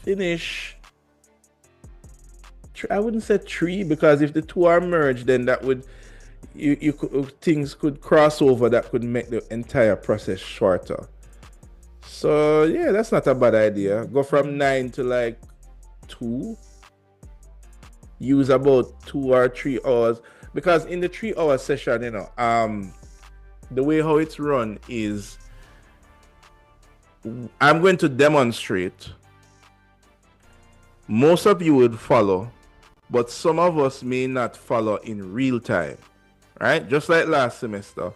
finish. I wouldn't say 3, because if the two are merged, then that would you could, things could cross over that could make the entire process shorter. So yeah, that's not a bad idea. Go from 9 to like 2. Use about 2 or 3 hours, because in the 3-hour session, the way how it's run is I'm going to demonstrate. Most of you would follow, but some of us may not follow in real time, right? Just like last semester.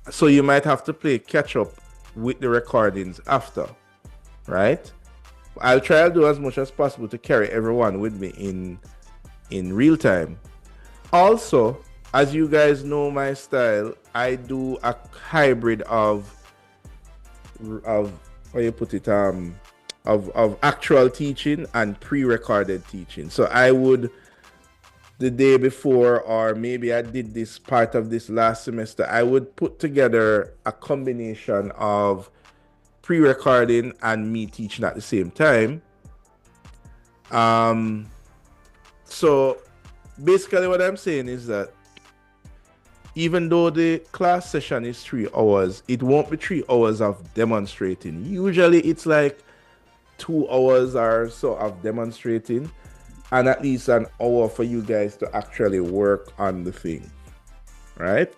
So you might have to play catch up with the recordings after, right? I'll try to do as much as possible to carry everyone with me in real time. Also, as you guys know my style, I do a hybrid of how you put it, of actual teaching and pre-recorded teaching. So I would, the day before, or maybe I did this part of this last semester, I would put together a combination of pre-recording and me teaching at the same time. So basically what I'm saying is that even though the class session is 3 hours, it won't be 3 hours of demonstrating. Usually it's like 2 hours or so of demonstrating, and at least an hour for you guys to actually work on the thing, right?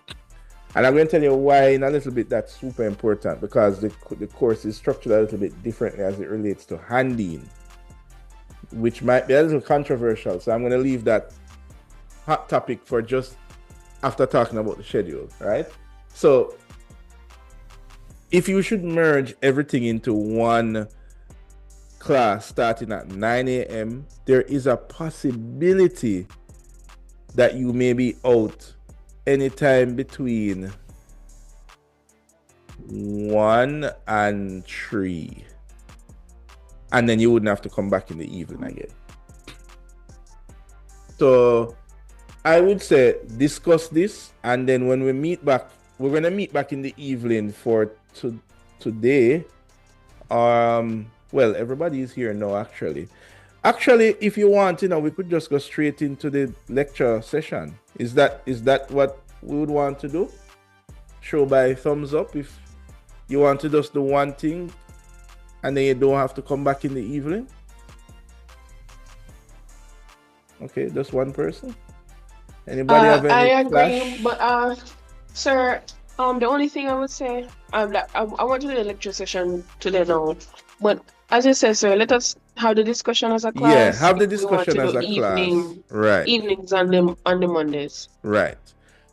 And I'm going to tell you why in a little bit that's super important, because the course is structured a little bit differently as it relates to handing, which might be a little controversial. So I'm going to leave that hot topic for just after talking about the schedule, right? So if you should merge everything into one class starting at 9 a.m., there is a possibility that you may be out anytime between 1 and 3. And then you wouldn't have to come back in the evening again. So I would say discuss this, and then when we meet back, we're going to meet back in the evening for today. Well, everybody is here now, actually. Actually, if you want, we could just go straight into the lecture session. Is that what we would want to do? Show by thumbs up if you want to just do one thing, and then you don't have to come back in the evening. Okay, just one person. Anybody have any I agree, flash? but sir, the only thing I would say, that I want to do the lecture session today now, but as you said, sir, let us have the discussion as a Yeah, class have the if we want discussion to as do a class. Right, evenings on the Mondays, right.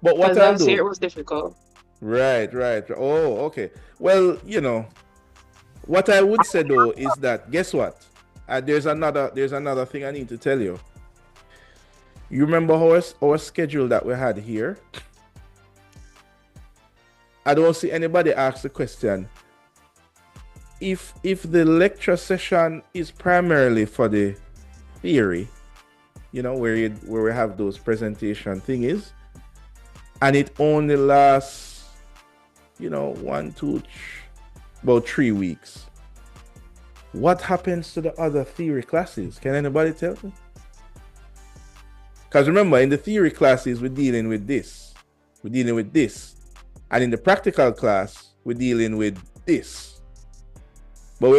But what because I'll last year do, it was difficult. right, right. Oh, okay. Well, you know, what I would say though is that guess what? There's another thing I need to tell you. You remember our schedule that we had here? I don't see anybody ask the question. If the lecture session is primarily for the theory, you know, where we have those presentation thingies, and it only lasts, you know, about 3 weeks. What happens to the other theory classes? Can anybody tell me? Because remember, in the theory classes, we're dealing with this. We're dealing with this. And in the practical class, we're dealing with this. But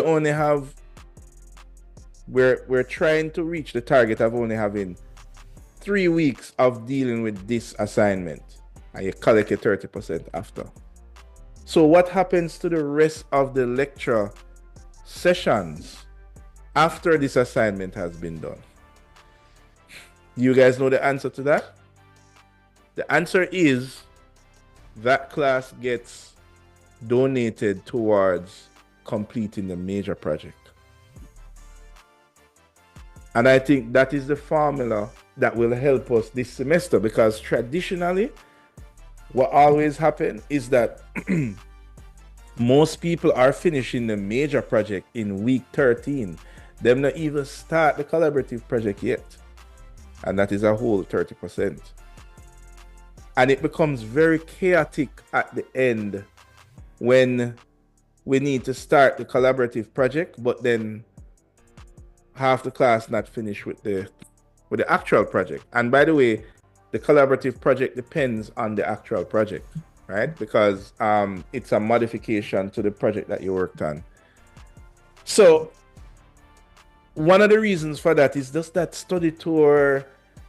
we're trying to reach the target of only having 3 weeks of dealing with this assignment. And you collect your 30% after. So what happens to the rest of the lecture sessions after this assignment has been done? You guys know the answer to that? The answer is that class gets donated towards completing the major project. And I think that is the formula that will help us this semester, because traditionally, what always happens is that most people are finishing the major project in week 13. Them not even start the collaborative project yet. And that is a whole 30%. And it becomes very chaotic at the end when we need to start the collaborative project, but then half the class not finished with the actual project. And by the way, the collaborative project depends on the actual project, right? Because it's a modification to the project that you worked on. So one of the reasons for that is just that study tour,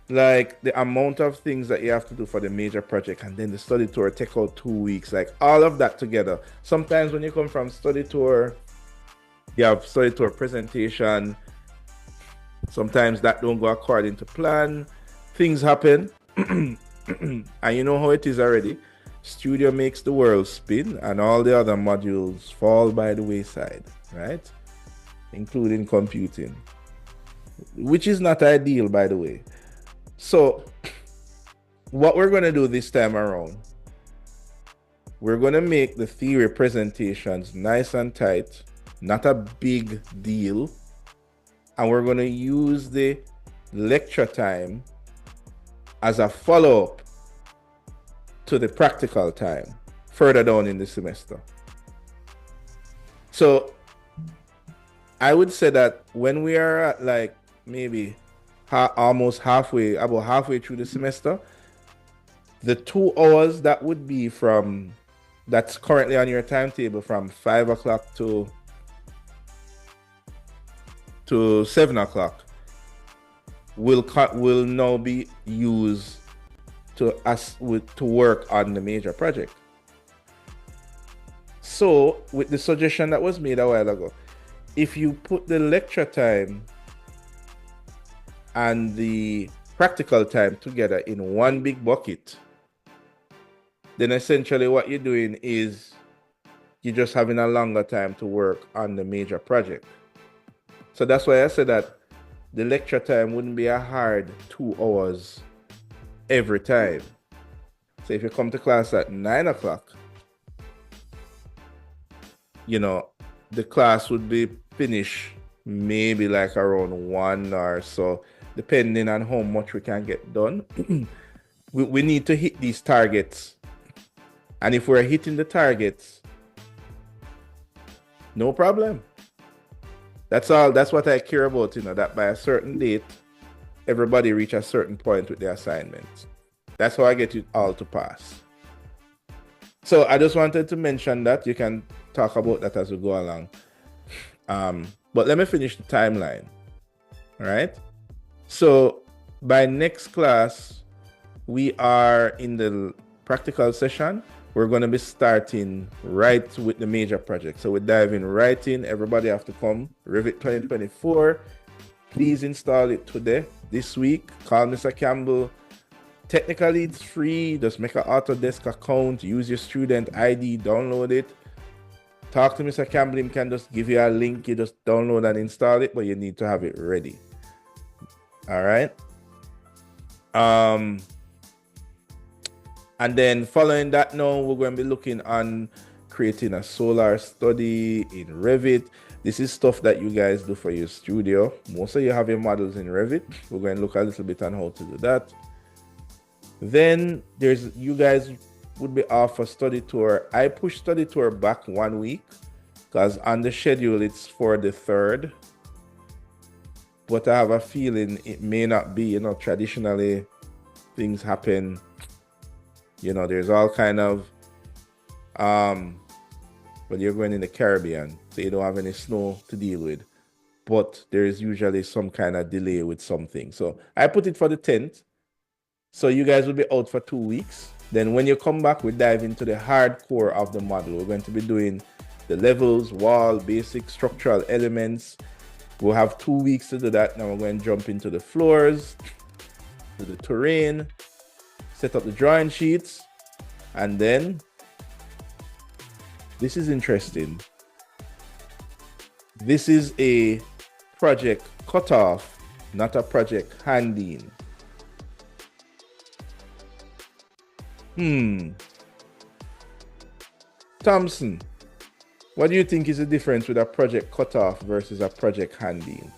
like the amount of things that you have to do for the major project, and then the study tour take out 2 weeks, like all of that together. Sometimes when you come from study tour, you have study tour presentation. Sometimes that don't go according to plan. Things happen. And you know how it is already. Studio makes the world spin, and all the other modules fall by the wayside, right? Including computing, which is not ideal, by the way. So what we're going to do this time around, we're going to make the theory presentations nice and tight, not a big deal. And we're going to use the lecture time as a follow-up to the practical time further down in the semester. So I would say that when we are at like maybe about halfway through the semester, the 2 hours that would be that's currently on your timetable from 5 o'clock to 7 o'clock will now be used to work on the major project. So with the suggestion that was made a while ago, if you put the lecture time and the practical time together in one big bucket, then essentially what you're doing is you're just having a longer time to work on the major project. So that's why I said that the lecture time wouldn't be a hard 2 hours every time. So if you come to class at 9 o'clock, you know, the class would be finished maybe like around 1 or so, depending on how much we can get done. we need to hit these targets. And if we're hitting the targets, no problem. That's all. That's what I care about, that by a certain date, everybody reach a certain point with their assignments. That's how I get it all to pass. So I just wanted to mention that. You can talk about that as we go along. But let me finish the timeline. All right. So by next class, we are in the practical session. We're going to be starting right with the major project. So we're diving right in. Everybody have to come. Revit 2024. Please install it today, this week. Call Mr. Campbell. Technically, it's free. Just make an Autodesk account. Use your student ID. Download it. Talk to Mr. Campbell. He can just give you a link. You just download and install it, but you need to have it ready. All right. And then following that now, we're going to be looking on creating a solar study in Revit. This is stuff that you guys do for your studio. Most of you have your models in Revit. We're going to look a little bit on how to do that. Then you guys would be off for study tour. I push study tour back 1 week because on the schedule it's for the 3rd. But I have a feeling it may not be, traditionally things happen. There's all kind of, you're going in the Caribbean, so you don't have any snow to deal with. But there is usually some kind of delay with something. So I put it for the 10th. So you guys will be out for 2 weeks. Then when you come back, we dive into the hardcore of the model. We're going to be doing the levels, wall, basic structural elements. We'll have 2 weeks to do that. Now we're going to jump into the floors, to the terrain, set up the drawing sheets, and then this is interesting. This is a project cutoff, not a project handing. Thompson, what do you think is the difference with a project cutoff versus a project handing?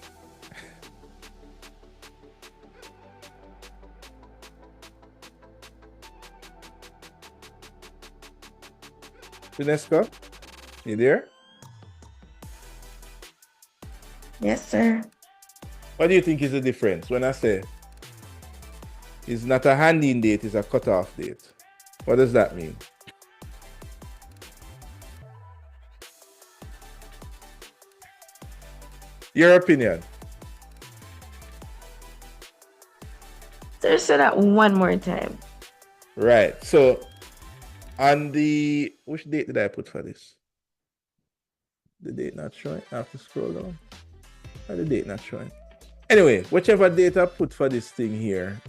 Vanessa, you there? Yes, sir. What do you think is the difference when I say it's not a handing date, it's a cutoff date? What does that mean? Your opinion? Sir, say that one more time. Right. So on which date did I put for this? The date not showing. I have to scroll down. Or the date not showing. Anyway, whichever date I put for this thing here,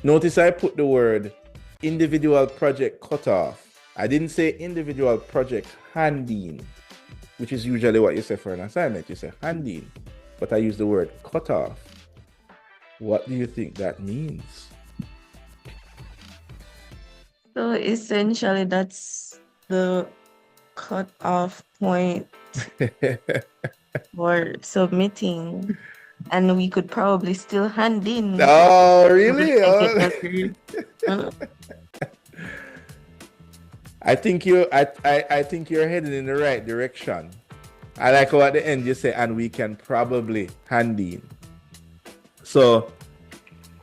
notice I put the word individual project cutoff. I didn't say individual project handing, which is usually what you say for an assignment. You say handing, but I use the word cutoff. What do you think that means? So essentially, that's the cut-off point for submitting, and we could probably still hand in. Oh, really? I think I think you're heading in the right direction. I like how at the end you say, and we can probably hand in. So,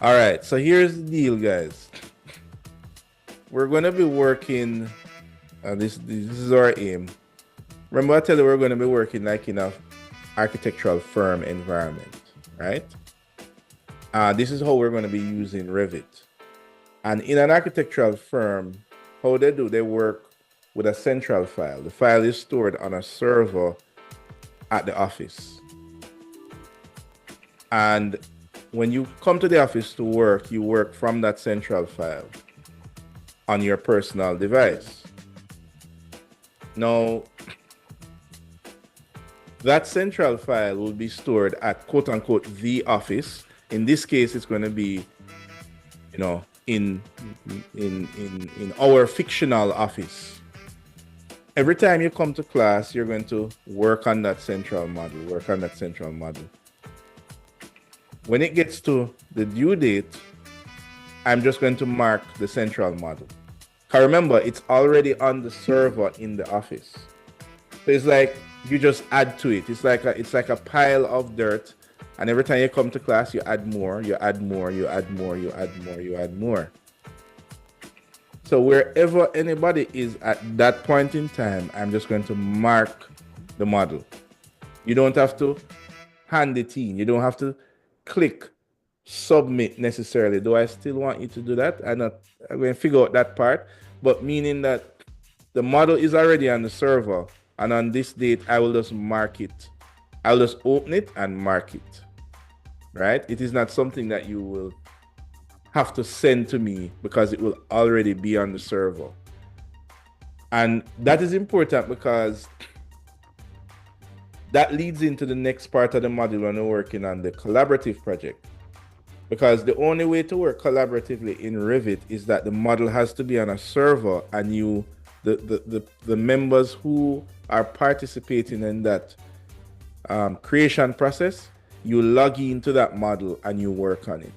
all right. So here's the deal, guys. We're gonna be working. This is our aim. Remember, I tell you we're gonna be working like in a architectural firm environment, right? This is how we're gonna be using Revit. And in an architectural firm, how they do, they work with a central file. The file is stored on a server at the office. And when you come to the office to work, you work from that central file on your personal device. Now, that central file will be stored at quote unquote the office. In this case, it's going to be, in our fictional office. Every time you come to class, you're going to work on that central model, When it gets to the due date, I'm just going to mark the central model. Because remember, it's already on the server in the office. So it's like you just add to it. It's like a pile of dirt. And every time you come to class, you add more, you add more, you add more, you add more, you add more. So wherever anybody is at that point in time, I'm just going to mark the model. You don't have to hand it in. You don't have to click submit necessarily. Do I still want you to do that? I'm going to figure out that part, but meaning that the model is already on the server, and on this date, I will just mark it. I'll just open it and mark it, right? It is not something that you will have to send to me because it will already be on the server. And that is important because that leads into the next part of the module when we're working on the collaborative project. Because the only way to work collaboratively in Revit is that the model has to be on a server, and the members who are participating in that creation process, you log into that model and you work on it.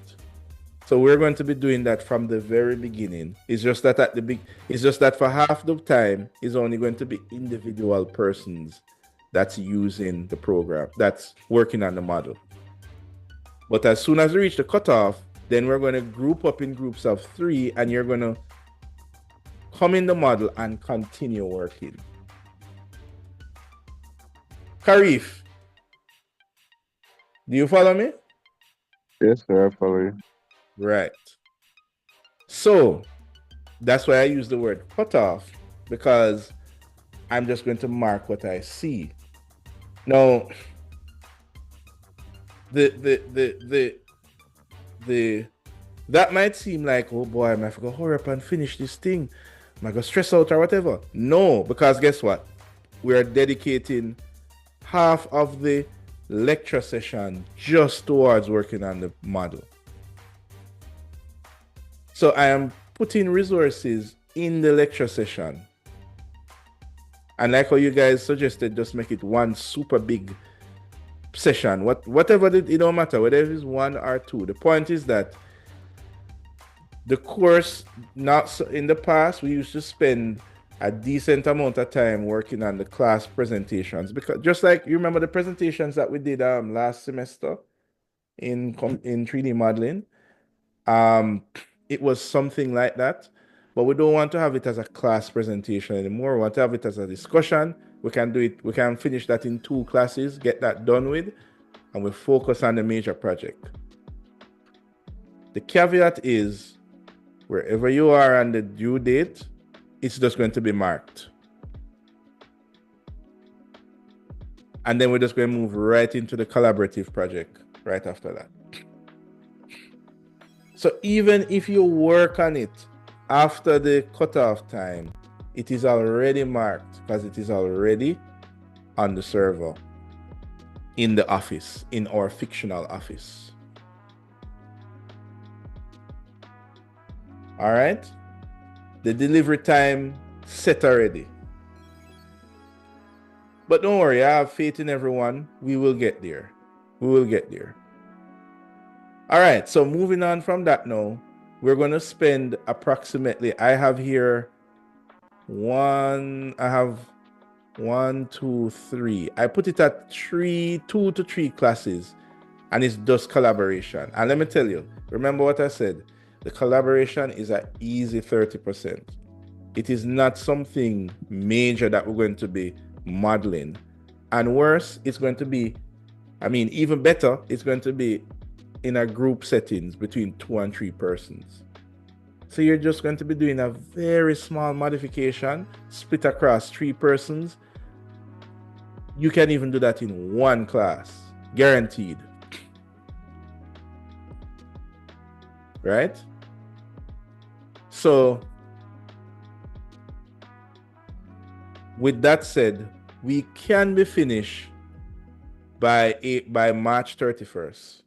So we're going to be doing that from the very beginning. It's just that it's just that for half the time it's only going to be individual persons that's using the program, that's working on the model. But as soon as we reach the cutoff, then we're going to group up in groups of 3, and you're going to come in the model and continue working. Karif, do you follow me? Yes, sir, I follow you. Right. So that's why I use the word cutoff, because I'm just going to mark what I see. Now, that might seem like, oh boy, I'm gonna hurry up and finish this thing. Am I gonna stress out or whatever? No, because guess what? We are dedicating half of the lecture session just towards working on the model. So I am putting resources in the lecture session. And like how you guys suggested, just make it one super big session. Whatever, it don't matter, whether it is 1 or 2. The point is that the course, not so, in the past, we used to spend a decent amount of time working on the class presentations, because just like you remember the presentations that we did last semester in 3D modeling, it was something like that. But we don't want to have it as a class presentation anymore. We want to have it as a discussion. We can do it, we can finish that in 2 classes, get that done with, and we focus on the major project. The caveat is, wherever you are on the due date, it's just going to be marked. And then we're just going to move right into the collaborative project right after that. So even if you work on it after the cutoff time, it is already marked because it is already on the server in the office, in our fictional office. All right? The delivery time set already. But don't worry, I have faith in everyone. We will get there. We will get there. All right, so moving on from that now, we're going to spend approximately, I have 1, 2, 3. I put it at 2 to 3 classes, and it's just collaboration. And let me tell you, remember what I said, the collaboration is an easy 30%. It is not something major that we're going to be modeling. And worse, it's going to be, even better, it's going to be in a group settings between 2 and 3 persons. So you're just going to be doing a very small modification split across 3 persons. You can even do that in 1 class, guaranteed. Right? So with that said, we can be finished by March 31st.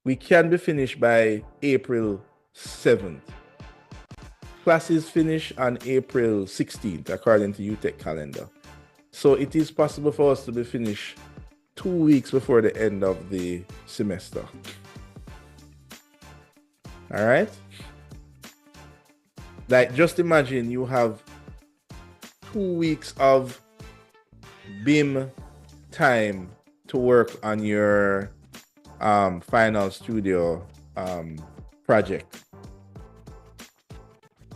We can be finished by April 7th. Classes finish on April 16th, according to UTech calendar. So it is possible for us to be finished 2 weeks before the end of the semester. All right? Like, just imagine you have 2 weeks of BIM time to work on your final studio project.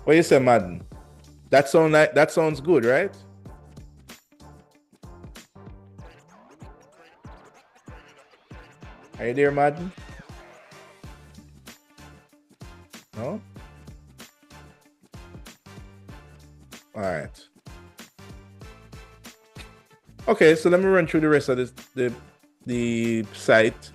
What you say, Madden? That sounds good, right? Are you there, Madden? No? All right. Okay, so let me run through the rest of this, the site.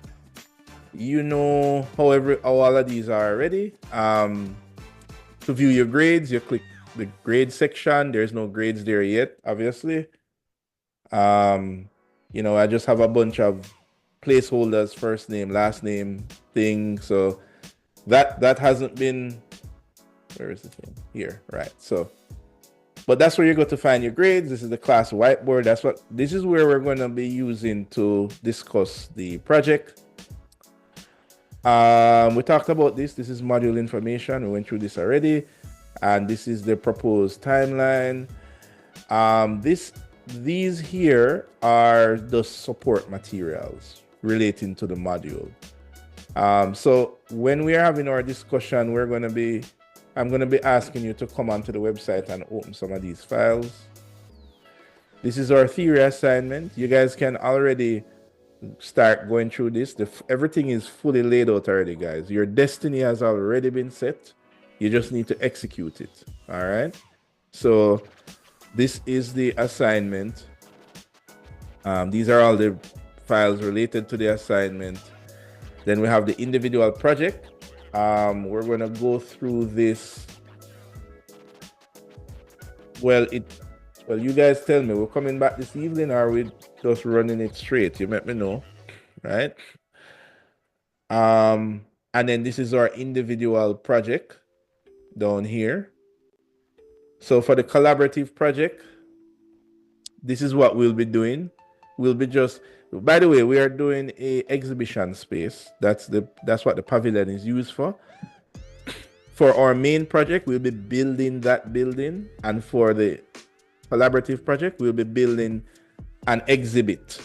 You know how all of these are already. To view your grades, you click the grade section. There's no grades there yet, obviously. You know, I just have a bunch of placeholders, first name, last name thing. So that hasn't been, where is the thing? Here, right? So, but that's where you go to find your grades. This is the class whiteboard. This is where we're going to be using to discuss the project. We talked about this. This is module information. We went through this already. And this is the proposed timeline. These here are the support materials relating to the module. So when we are having our discussion, I'm going to be asking you to come onto the website and open some of these files. This is our theory assignment. You guys can already start going through this. Everything is fully laid out already, guys. Your destiny has already been set. You just need to execute it. All right. So this is the assignment. These are all the files related to the assignment. Then we have the individual project. We're going to go through this. Well, you guys tell me, we're coming back this evening, or are we just running it straight? You let me know, right? And then this is our individual project down here. So for the collaborative project, this is what we'll be doing. We'll be by the way, we are doing a exhibition space. That's what the pavilion is used for. For our main project, we'll be building that building. And for the collaborative project, we'll be building an exhibit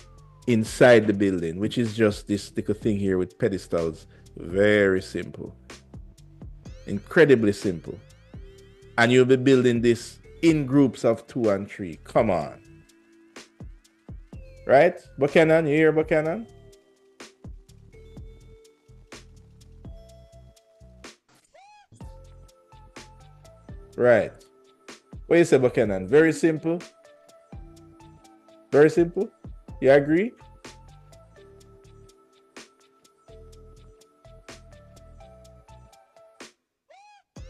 inside the building, which is just this little thing here with pedestals. Very simple. Incredibly simple. And you'll be building this in groups of 2 and 3. Come on. Right? Buchanan, you hear Buchanan? Right. What you say, Buchanan? Very simple. Very simple. You agree?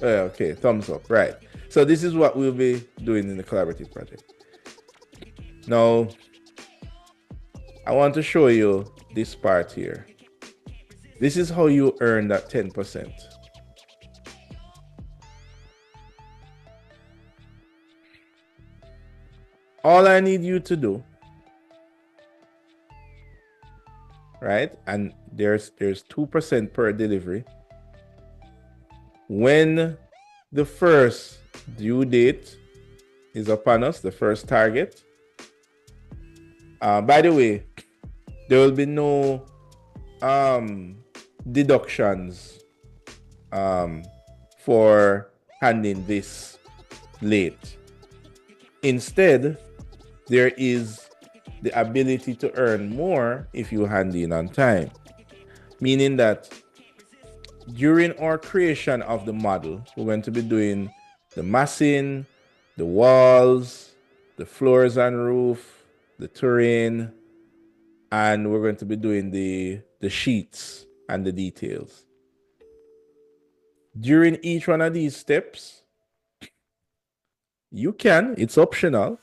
Okay, thumbs up. Right. So this is what we'll be doing in the collaborative project. Now, I want to show you this part here. This is how you earn that 10%. All I need you to do, right? And there's 2% per delivery. When the first due date is upon us, the first target. By the way, there will be no deductions for handing this late. Instead, there is the ability to earn more if you hand in on time. Meaning that during our creation of the model, we're going to be doing the massing, the walls, the floors and roof, the terrain, and we're going to be doing the sheets and the details. During each one of these steps, you can, it's optional,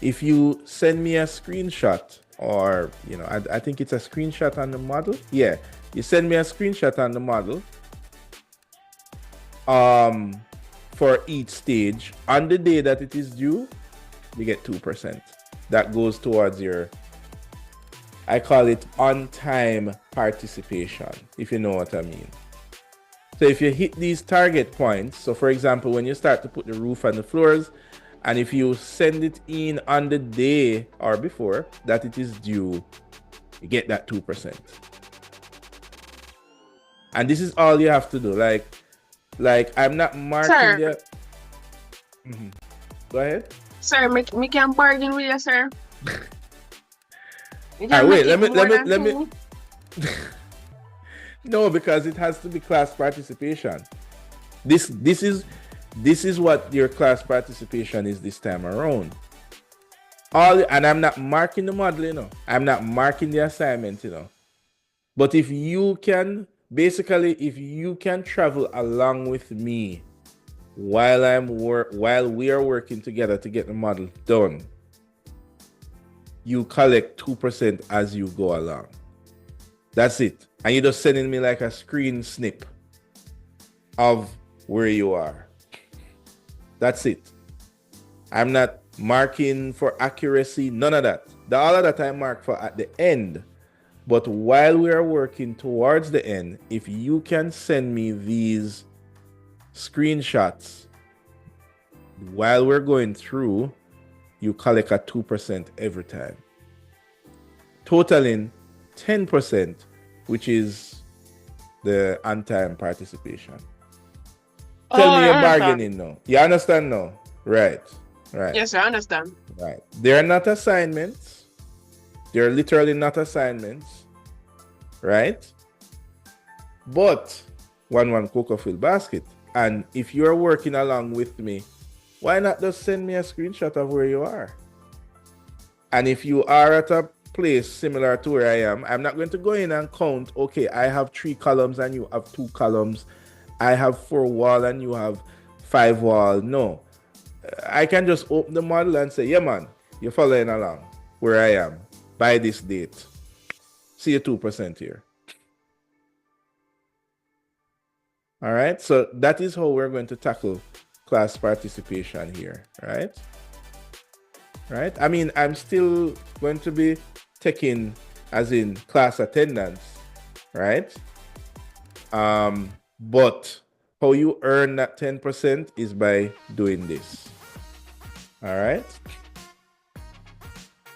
if you send me a screenshot, or, you know, I think it's a screenshot on the model. Yeah, you send me a screenshot on the model for each stage. On the day that it is due, you get 2%. That goes towards your, I call it on-time participation, if you know what I mean. So if you hit these target points, so for example, when you start to put the roof and the floors, and if you send it in on the day or before that it is due, you get that 2%. And this is all you have to do. Like I'm not marking Sir. the... Go ahead. Sir, me can bargain with you, sir. All right, wait, let me No, because it has to be class participation. This is what your class participation is this time around. And I'm not marking the model, you know. I'm not marking the assignment, you know. But if you can, basically, if you can travel along with me while we are working together to get the model done, you collect 2% as you go along. That's it. And you're just sending me like a screen snip of where you are. That's it. I'm not marking for accuracy, none of that. All of that I mark for at the end. But while we are working towards the end, if you can send me these screenshots while we're going through, you collect a 2% every time, totaling 10%, which is the on-time participation. Tell me you're bargaining now. You understand now? Right. Yes, I understand. Right. They're not assignments. They're literally not assignments. Right? But one Coca-Cola basket. And if you're working along with me, why not just send me a screenshot of where you are? And if you are at a place similar to where I am, I'm not going to go in and count, okay, I have 3 columns and you have 2 columns. I have 4 wall and you have 5 wall. No. I can just open the model and say, yeah, man, you're following along where I am by this date. See your 2% here. All right. So that is how we're going to tackle class participation here. Right. Right. I mean, I'm still going to be taking as in class attendance. Right. But how you earn that 10% is by doing this. All right.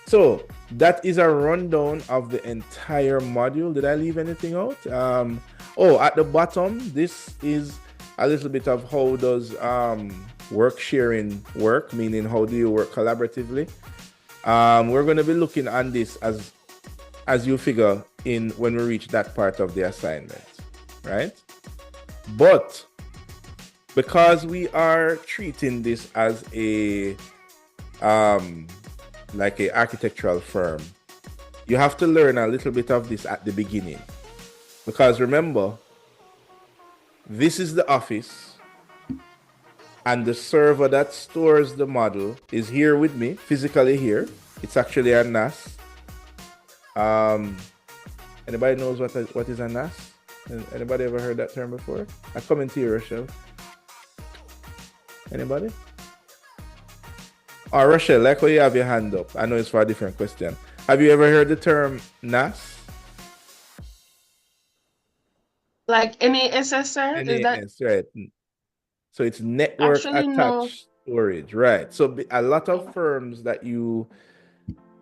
So that is a rundown of the entire module. Did I leave anything out? At the bottom, this is a little bit of how does work sharing work, meaning how do you work collaboratively. We're going to be looking on this as you figure in when we reach that part of the assignment, right? But because we are treating this as a like a architectural firm, you have to learn a little bit of this at the beginning. Because remember, this is the office and the server that stores the model is here with me, physically here. It's actually a NAS. Anybody knows what is a NAS? Anybody ever heard that term before? I come into you, Rochelle. Anybody? Oh, Rochelle, like how you have your hand up. I know it's for a different question. Have you ever heard the term NAS? Like NAS, sir? NAS, right. So it's network attached storage, right? So a lot of firms that you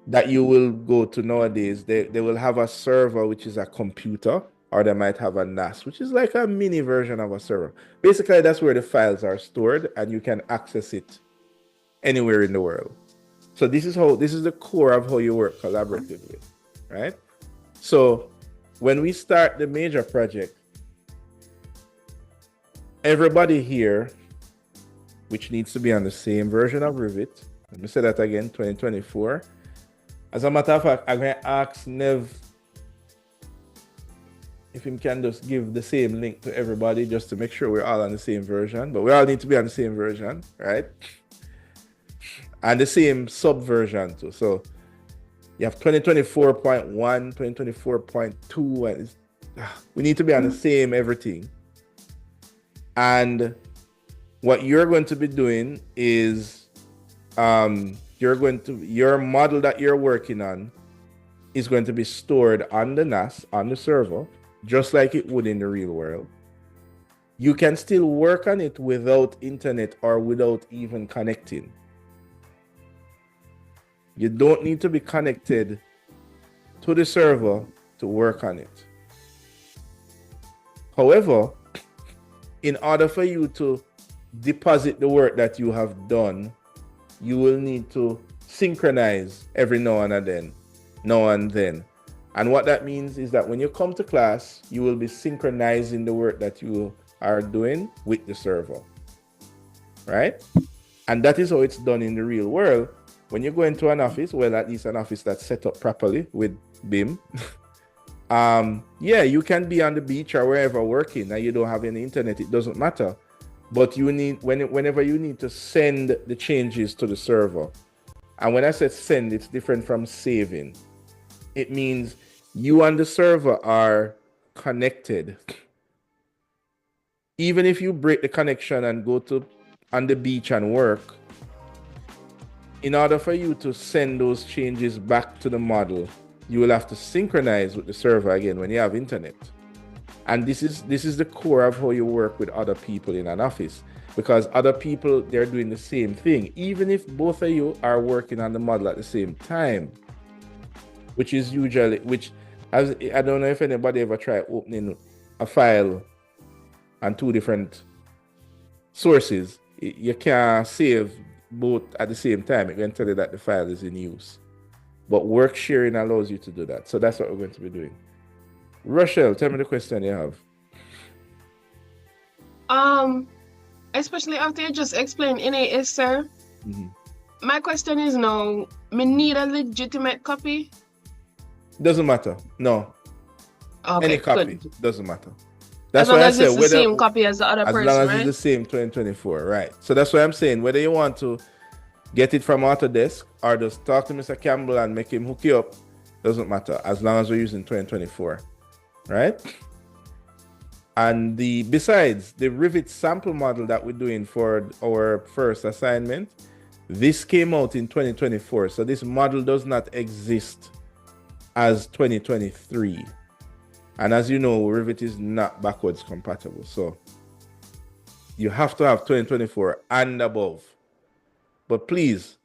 will go to nowadays, they will have a server, which is a computer, or they might have a NAS, which is like a mini version of a server. Basically, that's where the files are stored and you can access it anywhere in the world. So this is the core of how you work collaboratively, right? So when we start the major project, everybody here, which needs to be on the same version of Revit, let me say that again, 2024. As a matter of fact, I'm going to ask Nev if he can just give the same link to everybody just to make sure we're all on the same version. But we all need to be on the same version, right? And the same subversion too. So you have 2024.1, 2024.2, and we need to be on the same everything. And what you're going to be doing is your model that you're working on is going to be stored on the NAS, on the server, just like it would in the real world. You can still work on it without internet or without even connecting. You don't need to be connected to the server to work on it. However, in order for you to deposit the work that you have done, you will need to synchronize every now and then And what that means is that when you come to class, you will be synchronizing the work that you are doing with the server, right? And that is how it's done in the real world. When you go into an office, well, at least an office that's set up properly with BIM, yeah, you can be on the beach or wherever working and you don't have any internet, it doesn't matter. But you need, whenever you need to send the changes to the server, and when I said send, it's different from saving. It means you and the server are connected. Even if you break the connection and go to on the beach and work, in order for you to send those changes back to the model, you will have to synchronize with the server again when you have internet. And this is the core of how you work with other people in an office, because other people, they're doing the same thing, even if both of you are working on the model at the same time, which is usually, I don't know if anybody ever tried opening a file on two different sources. You can't save both at the same time. It can tell you that the file is in use. But work sharing allows you to do that. So that's what we're going to be doing. Rochelle, tell me the question you have. Especially after you just explained NAS, sir. My question is now, me need a legitimate copy? Doesn't matter. No. Okay, any copy. good. Doesn't matter. That's as long why as I said it's the same copy as the other person, as long as right? it's the same 2024, right? So that's why I'm saying, whether you want to get it from Autodesk or just talk to Mr. Campbell and make him hook you up, doesn't matter, as long as we're using 2024, right? And besides the Rivet sample model that we're doing for our first assignment, this came out in 2024. So this model does not exist as 2023. And as you know, Rivet is not backwards compatible. So you have to have 2024 and above. But please,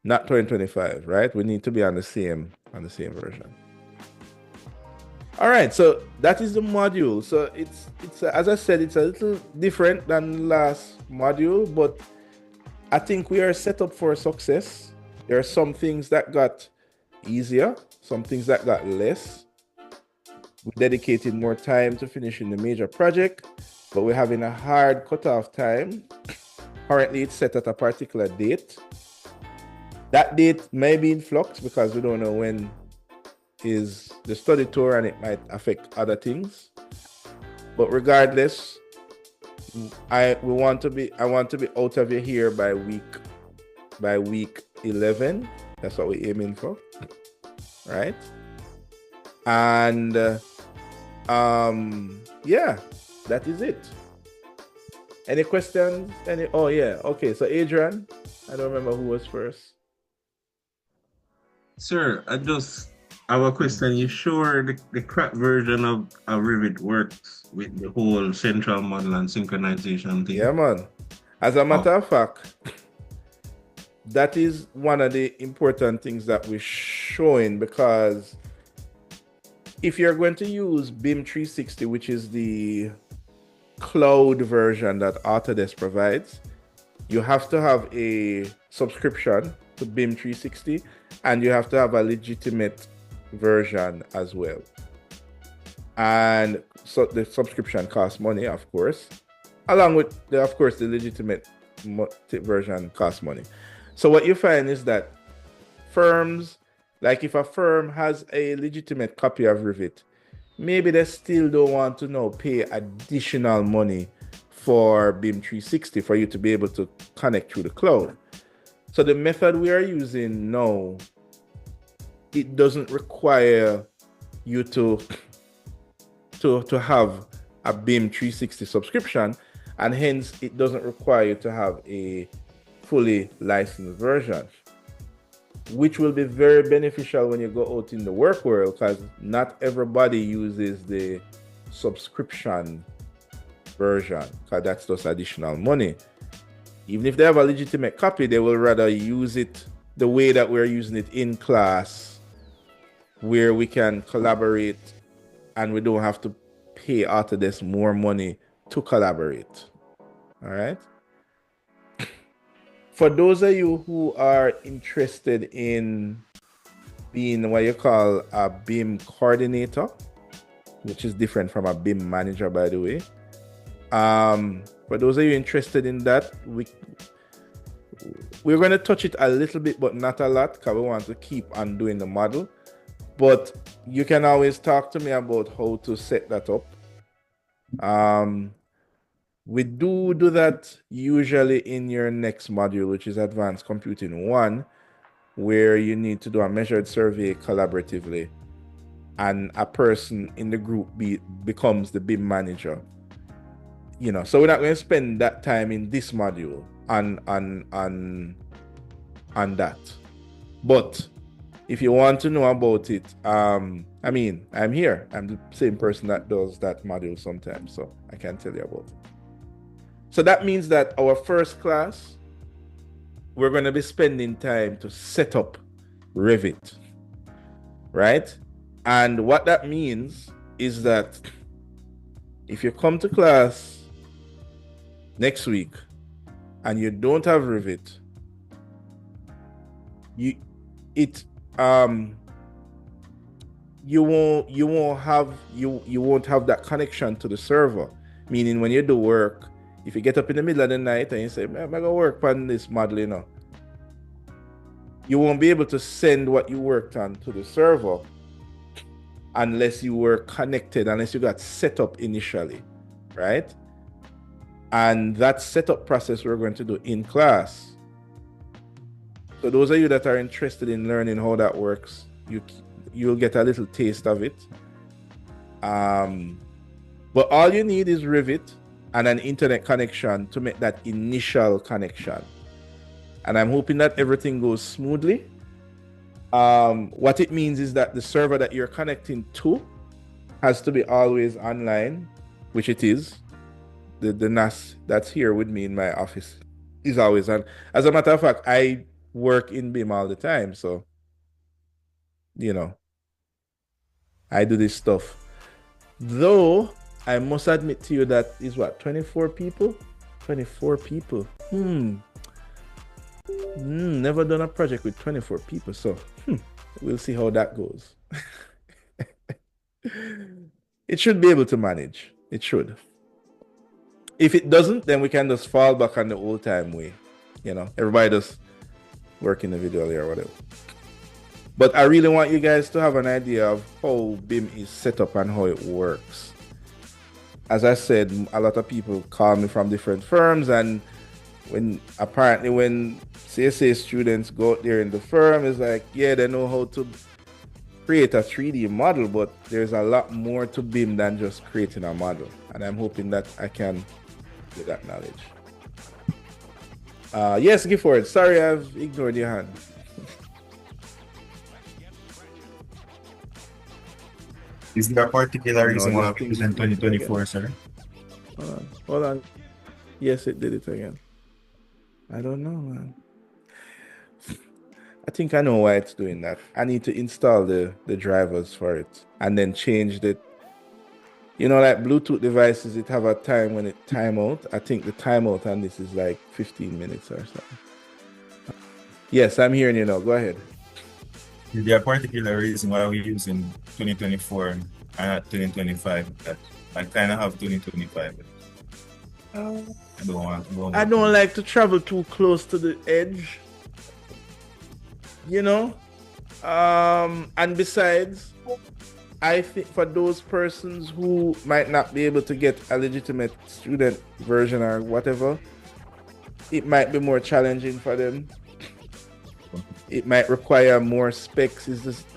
not 2025, right? We need to be on the same version. All right, so that is the module. So it's as I said, it's a little different than the last module, but I think we are set up for success. There are some things that got easier, some things that got less. We dedicated more time to finishing the major project, but we're having a hard cutoff time. Currently, it's set at a particular date. That date may be in flux because we don't know when is the study tour and it might affect other things. But regardless, I want to be out of here by week 11. That's what we're aiming for, right? And yeah, that is it. Any questions? Oh yeah, okay. So Adrian, I don't remember who was first. Sir, I have a question. You sure the crack version of Rivet works with the whole central model and synchronization thing? Yeah, man. As a matter of fact, that is one of the important things that we're showing, because if you're going to use BIM 360, which is the cloud version that Autodesk provides, you have to have a subscription to BIM 360 and you have to have a legitimate version as well. And so the subscription costs money, of course, along with the legitimate version costs money. So what you find is that firms, like if a firm has a legitimate copy of Rivet, maybe they still don't want to pay additional money for BIM 360 for you to be able to connect through the cloud. So the method we are using now, it doesn't require you to have a BIM 360 subscription, and hence it doesn't require you to have a fully licensed version, which will be very beneficial when you go out in the work world, because not everybody uses the subscription version, because that's just additional money. Even if they have a legitimate copy, they will rather use it the way that we're using it in class, where we can collaborate and we don't have to pay Autodesk more money to collaborate. All right. For those of you who are interested in being what you call a BIM coordinator, which is different from a BIM manager, by the way. For those of you interested in that, we're going to touch it a little bit, but not a lot, because we want to keep on doing the model. But you can always talk to me about how to set that up. We do that usually in your next module, which is Advanced Computing 1, where you need to do a measured survey collaboratively, and a person in the group becomes the BIM manager. So we're not going to spend that time in this module on that. But if you want to know about it, I'm here. I'm the same person that does that module sometimes, so I can tell you about it. So that means that our first class, we're going to be spending time to set up Revit, right? And what that means is that if you come to class next week and you don't have Revit, you won't have that connection to the server. Meaning when you do work, if you get up in the middle of the night and you say, I'm gonna work on this model, you won't be able to send what you worked on to the server unless you were connected, unless you got set up initially, right? And that setup process we're going to do in class. So those of you that are interested in learning how that works, you'll get a little taste of it. But all you need is Revit and an internet connection to make that initial connection. And I'm hoping that everything goes smoothly. What it means is that the server that you're connecting to has to be always online, which it is. The NAS that's here with me in my office is always on. As a matter of fact, I work in BIM all the time, so I do this stuff. Though I must admit to you that is 24 people? 24 people. Never done a project with 24 people, so we'll see how that goes. It should be able to manage. It should. If it doesn't, then we can just fall back on the old time way. Everybody just work individually or whatever. But I really want you guys to have an idea of how BIM is set up and how it works. As I said, a lot of people call me from different firms, and when CSA students go out there in the firm, it's like, yeah, they know how to create a 3D model, but there's a lot more to BIM than just creating a model. And I'm hoping that I can get that knowledge. Yes, Gifford, sorry I've ignored your hand. Is there a particular reason why it was in 2024, sir? Hold on. Yes, it did it again. I don't know, man. I think I know why it's doing that. I need to install the drivers for it and then change the, like Bluetooth devices, it have a time when it time out. I think the timeout on this is like 15 minutes or something. Yes, I'm hearing you now. Go ahead. Is there a particular reason why we're using 2024 and not 2025? That I kind of have 2025. I don't like to travel too close to the edge. And besides, I think for those persons who might not be able to get a legitimate student version or whatever, it might be more challenging for them. It might require more specs.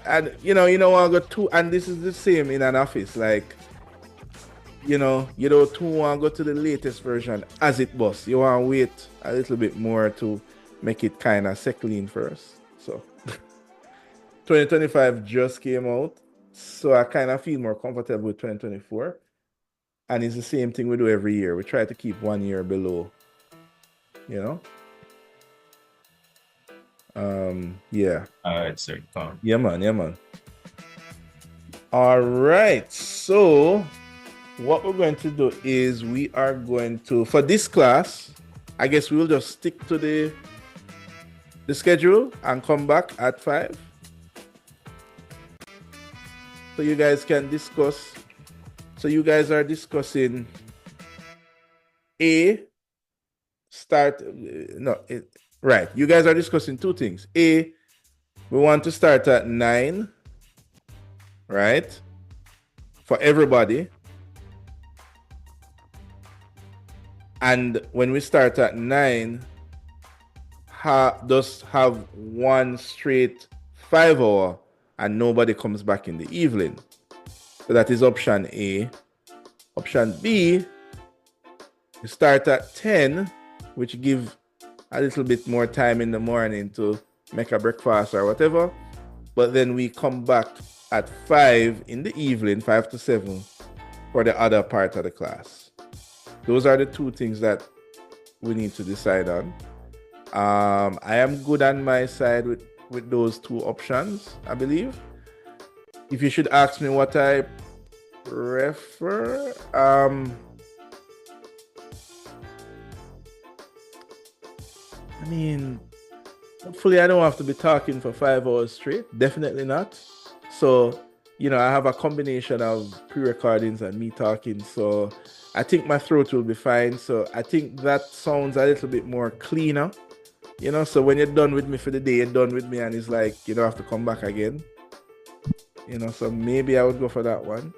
And I'll go to, and this is the same in an office. Like, you don't want to go to the latest version as it was. You want to wait a little bit more to make it kind of settle in first. So 2025 just came out, so I kind of feel more comfortable with 2024. And it's the same thing we do every year. We try to keep 1 year below, yeah. All right, sir. Yeah, man. All right. So what we're going to do is we are going to, for this class, I guess we will just stick to the schedule and come back at 5. so you guys can discuss. So you guys are discussing right. You guys are discussing two things. We want to start at 9, right? For everybody. And when we start at 9, just have one straight 5-hour and nobody comes back in the evening. So that is option A. Option B, you start at 10, which give a little bit more time in the morning to make a breakfast or whatever. But then we come back at 5 in the evening, 5 to 7, for the other part of the class. Those are the two things that we need to decide on. I am good on my side with those two options, I believe. If you should ask me what I prefer, I mean, hopefully I don't have to be talking for 5 hours straight. Definitely not. So, I have a combination of pre-recordings and me talking. So I think my throat will be fine. So I think that sounds a little bit more cleaner. So when you're done with me for the day, you're done with me, and it's like you don't have to come back again. So maybe I would go for that one.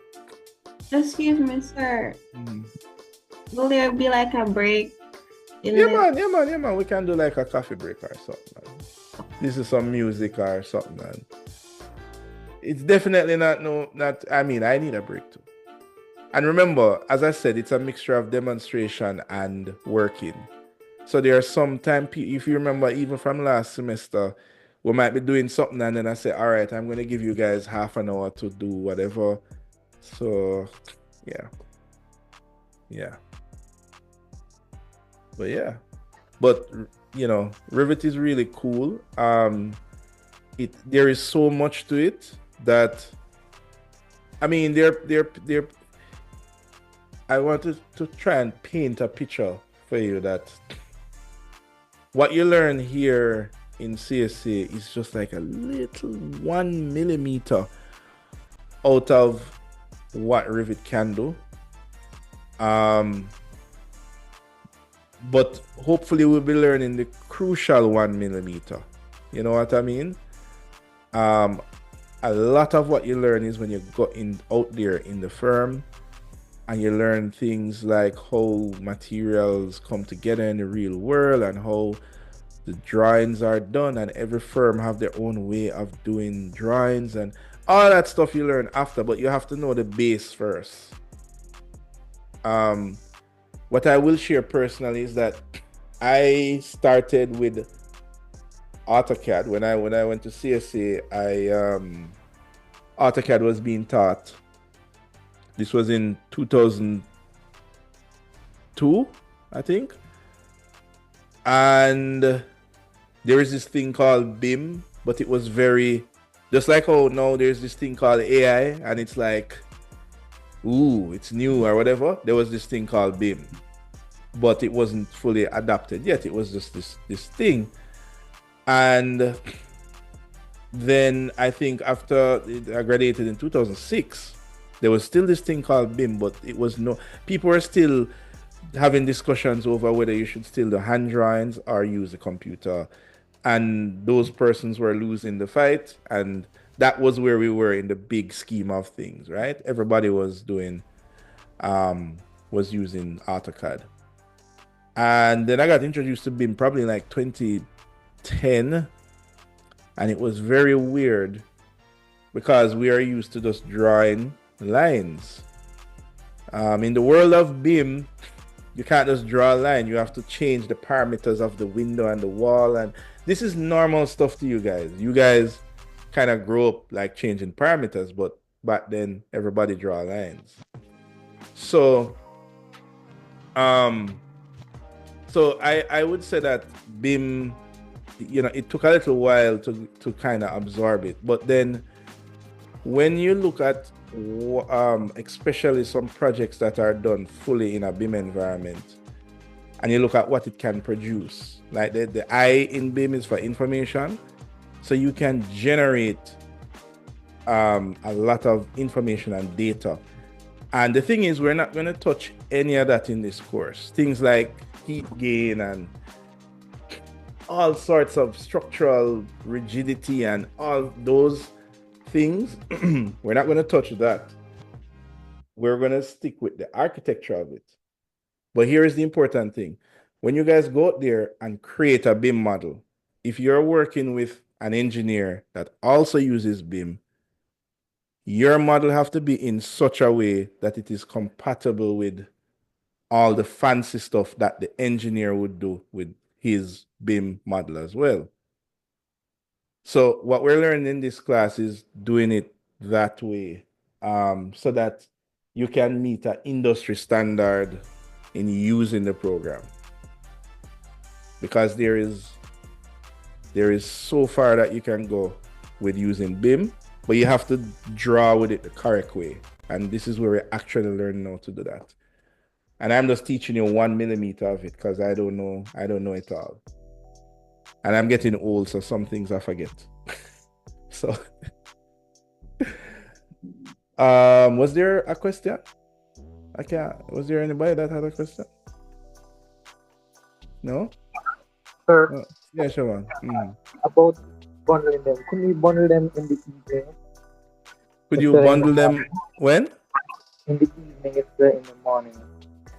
Excuse me, sir. Will there be like a break? Yeah, man. We can do like a coffee break or something, man. This is some music or something, man. It's definitely not. I need a break too. And remember, as I said, it's a mixture of demonstration and working. So there are some time, if you remember, even from last semester, we might be doing something and then I say, all right, I'm going to give you guys half an hour to do whatever. So, yeah. But Revit is really cool. There is so much to it that, I wanted to try and paint a picture for you that what you learn here in CSA is just like a little 1 millimeter out of what Revit can do. But hopefully we'll be learning the crucial 1 millimeter. You know what I mean? A lot of what you learn is when you go out there in the firm and you learn things like how materials come together in the real world and how the drawings are done, and every firm have their own way of doing drawings and all that stuff you learn after, but you have to know the base first. What I will share personally is that I started with AutoCAD. When I went to CSA, AutoCAD was being taught. This was in 2002, I think. And there is this thing called BIM, but it was very, just like how now there's this thing called AI, and it's like, ooh, it's new or whatever. There was this thing called BIM, but it wasn't fully adapted yet. It was just this thing. And then I think after I graduated in 2006, there was still this thing called BIM, but people were still having discussions over whether you should still do hand drawings or use a computer. And those persons were losing the fight. And that was where we were in the big scheme of things, right? Everybody was using AutoCAD. And then I got introduced to BIM probably in like 2010. And it was very weird because we are used to just drawing lines. In the world of BIM, you can't just draw a line. You have to change the parameters of the window and the wall. And this is normal stuff to you guys. You guys kind of grow up like changing parameters, but back then everybody draw lines. So I would say that BIM, it took a little while to kind of absorb it. But then when you look at especially some projects that are done fully in a BIM environment, and you look at what it can produce, like the I in BIM is for information, so you can generate a lot of information and data. And the thing is, we're not going to touch any of that in this course. Things like heat gain and all sorts of structural rigidity and all those things. We're not going to touch that. We're going to stick with the architecture of it. But here is the important thing. When you guys go out there and create a BIM model, if you're working with an engineer that also uses BIM, your model have to be in such a way that it is compatible with all the fancy stuff that the engineer would do with his BIM model as well. So what we're learning in this class is doing it that way, so that you can meet an industry standard in using the program. Because there is so far that you can go with using BIM, but you have to draw with it the correct way. And this is where we're actually learning how to do that. And I'm just teaching you 1 millimeter of it because I don't know it all. And I'm getting old, so some things I forget. So was there a question? Was there anybody that had a question? No? Sir, Oh, yeah, sure. about bundling them. Could we bundle them in the evening? Could you bundle them when? In the evening, instead in the morning.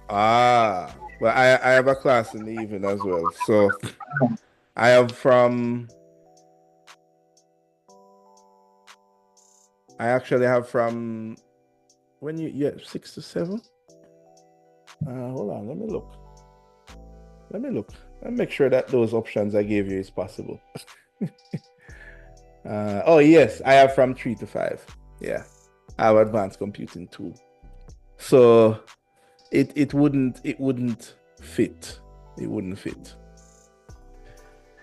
Well, I have a class in the evening as well. So I actually have from 6 to 7. Hold on, let me look. Let me make sure that those options I gave you is possible. Oh yes, I have from 3 to 5. Yeah, I have advanced computing too. So it wouldn't fit. It wouldn't fit.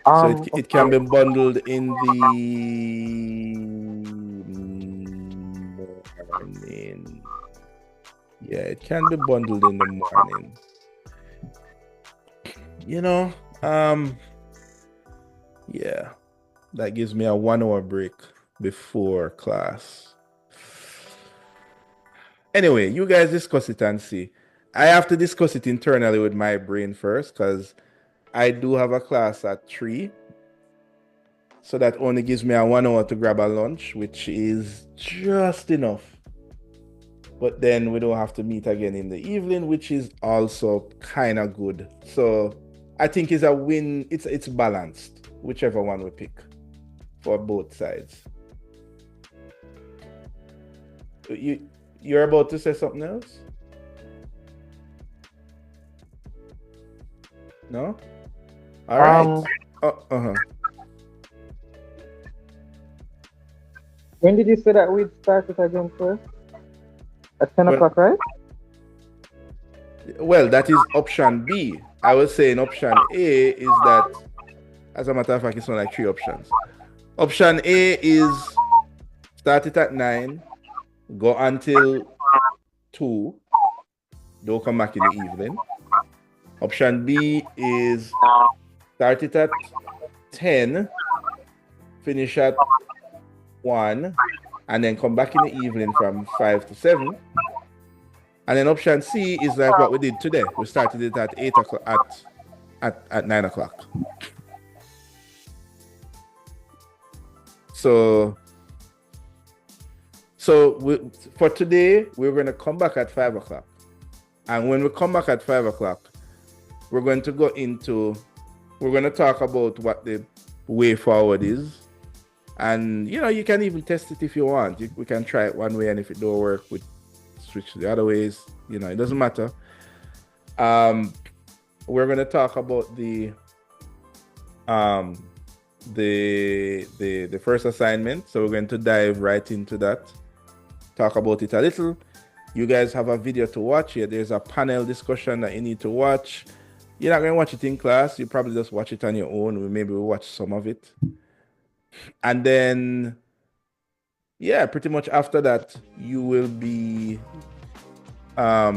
So it can be bundled in the morning. Yeah, it can be bundled in the morning. Yeah, that gives me a 1 hour break before class. Anyway, you guys discuss it and see. I have to discuss it internally with my brain first because I do have a class at 3. So that only gives me a 1 hour to grab a lunch, which is just enough. But then we don't have to meet again in the evening, which is also kind of good. So I think it's a win. It's balanced, whichever one we pick for both sides. You're about to say something else? No? All right. When did you say that we'd start it again, sir? At 10 o'clock, right? Well, that is option B. I was saying option A is that, as a matter of fact, it's not like 3 options. Option A is start it at 9, go until 2, don't come back in the evening. Option B is start it at 10, finish at 1, and then come back in the evening from 5 to 7. And then option C is like what we did today. We started it at 8 o'clock, at 9 o'clock. So for today, we're going to come back at 5 o'clock. And when we come back at 5 o'clock, we're going to talk about what the way forward is. And, you can even test it if you want. We can try it one way, and if it don't work, we switch to the other ways. It doesn't matter. We're going to talk about the first assignment. So we're going to dive right into that. Talk about it a little. You guys have a video to watch here. There's a panel discussion that you need to watch. You're not going to watch it in class. You probably just watch it on your own. Maybe we'll watch some of it. And then, pretty much after that, you will be, I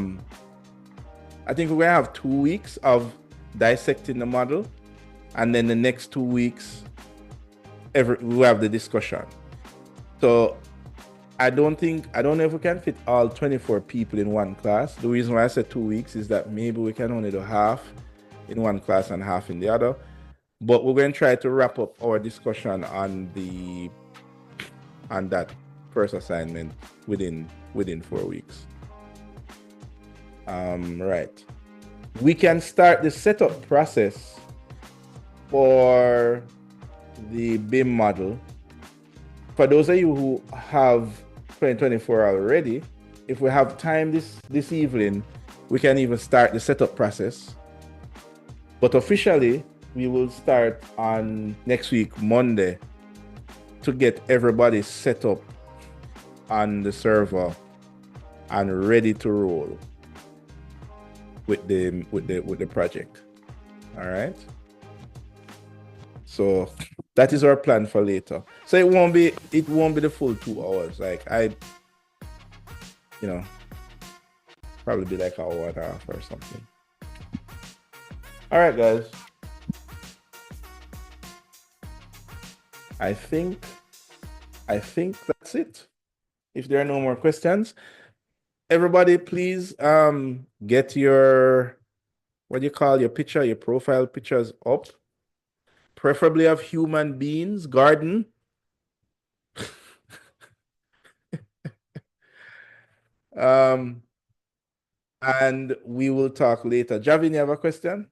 think we're going to have 2 weeks of dissecting the model. And then the next 2 weeks, we'll have the discussion. So I don't know if we can fit all 24 people in one class. The reason why I said 2 weeks is that maybe we can only do half in one class and half in the other. But we're going to try to wrap up our discussion on that first assignment within 4 weeks. Right. We can start the setup process for the BIM model. For those of you who have 2024 already, if we have time this evening, we can even start the setup process. But officially, we will start on next week, Monday, to get everybody set up on the server and ready to roll with the project. All right. So that is our plan for later. So it won't be the full 2 hours. Like probably be like an hour and a half or something. All right, guys. I think that's it. If there are no more questions, everybody please get your your profile pictures up. Preferably of human beings, garden. And we will talk later. Javin, you have a question?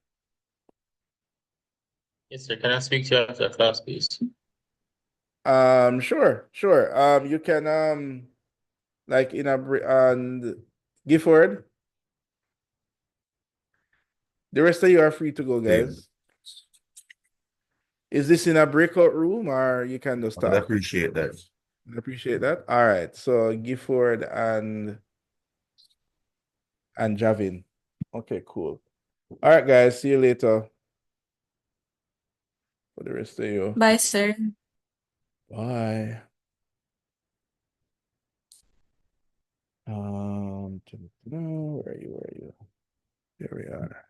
Yes, sir. Can I speak to you after class, please? Sure. You can like in and Gifford. The rest of you are free to go, guys. Is this in a breakout room or you can just talk? I appreciate that. Appreciate that. All right. So Gifford and Javin. Okay, cool. All right, guys. See you later. For the rest of you. Bye, sir. Bye. Where are you? There we are.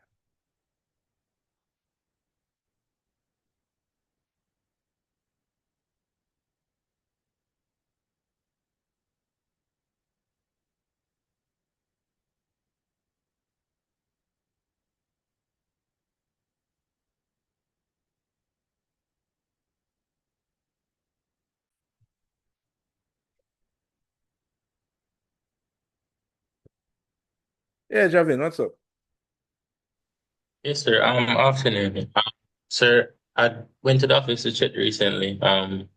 Yeah, Javin, what's up? Yes, sir. Afternoon. Sir, I went to the office to check recently. And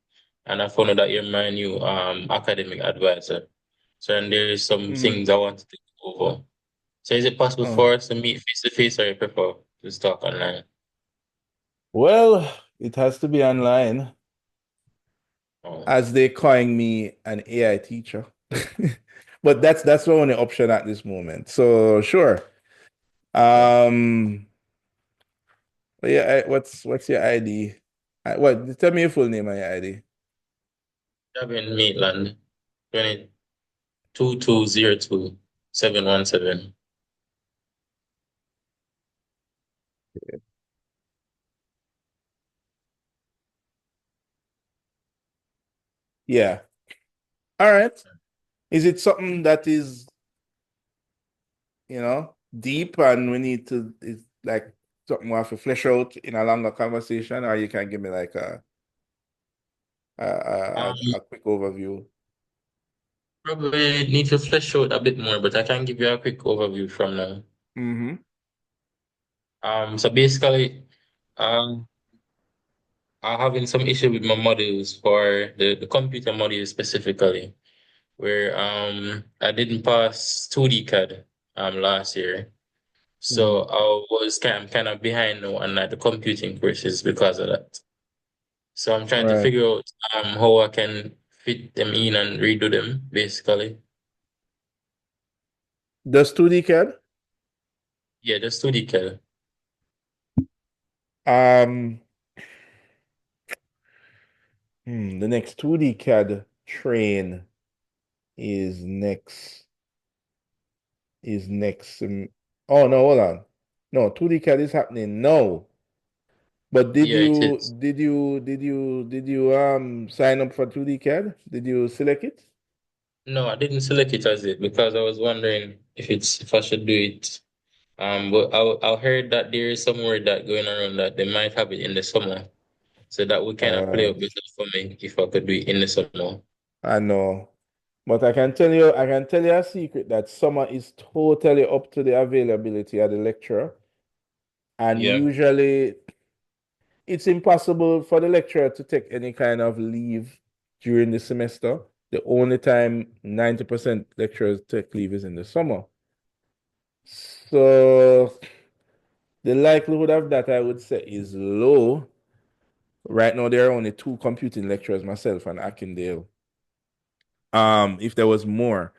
I found out that you're my new academic advisor. So, and there's some things I wanted to go over. So, is it possible for us to meet face to face, or you prefer to talk online? Well, it has to be online. As they calling me an AI teacher. But that's the only option at this moment. So sure. Yeah, what's your ID? What? Tell me your full name and your ID. Gavin Maitland, 2202-717. Yeah. All right. Is it something that is, deep and we need to, is like something we have to flesh out in a longer conversation, or you can give me like a quick overview? Probably need to flesh out a bit more, but I can give you a quick overview from now. So basically, I'm having some issue with my models for the computer modules specifically, where I didn't pass 2D CAD last year. So I'm kind of behind now on the computing courses because of that. So I'm trying to figure out how I can fit them in and redo them, basically. Does 2D CAD? Yeah, just 2D CAD. The next 2D CAD train is next. Oh no, hold on. No, 2D CAD is happening. No. But did Yeah, it you is. sign up for 2D CAD? Did you select it? No, I didn't select it as it because I was wondering if I should do it. But I heard that there is some word that going around that they might have it in the summer, so that would kind of play Uh, up better for me if I could do it in the summer. I know. But I can tell you a secret that summer is totally up to the availability of the lecturer. And Yeah. usually it's impossible for the lecturer to take any kind of leave during the semester. The only time 90% lecturers take leave is in the summer. So the likelihood of that, I would say, is low. Right now, there are only two computing lecturers, myself and Akindale. If there was more.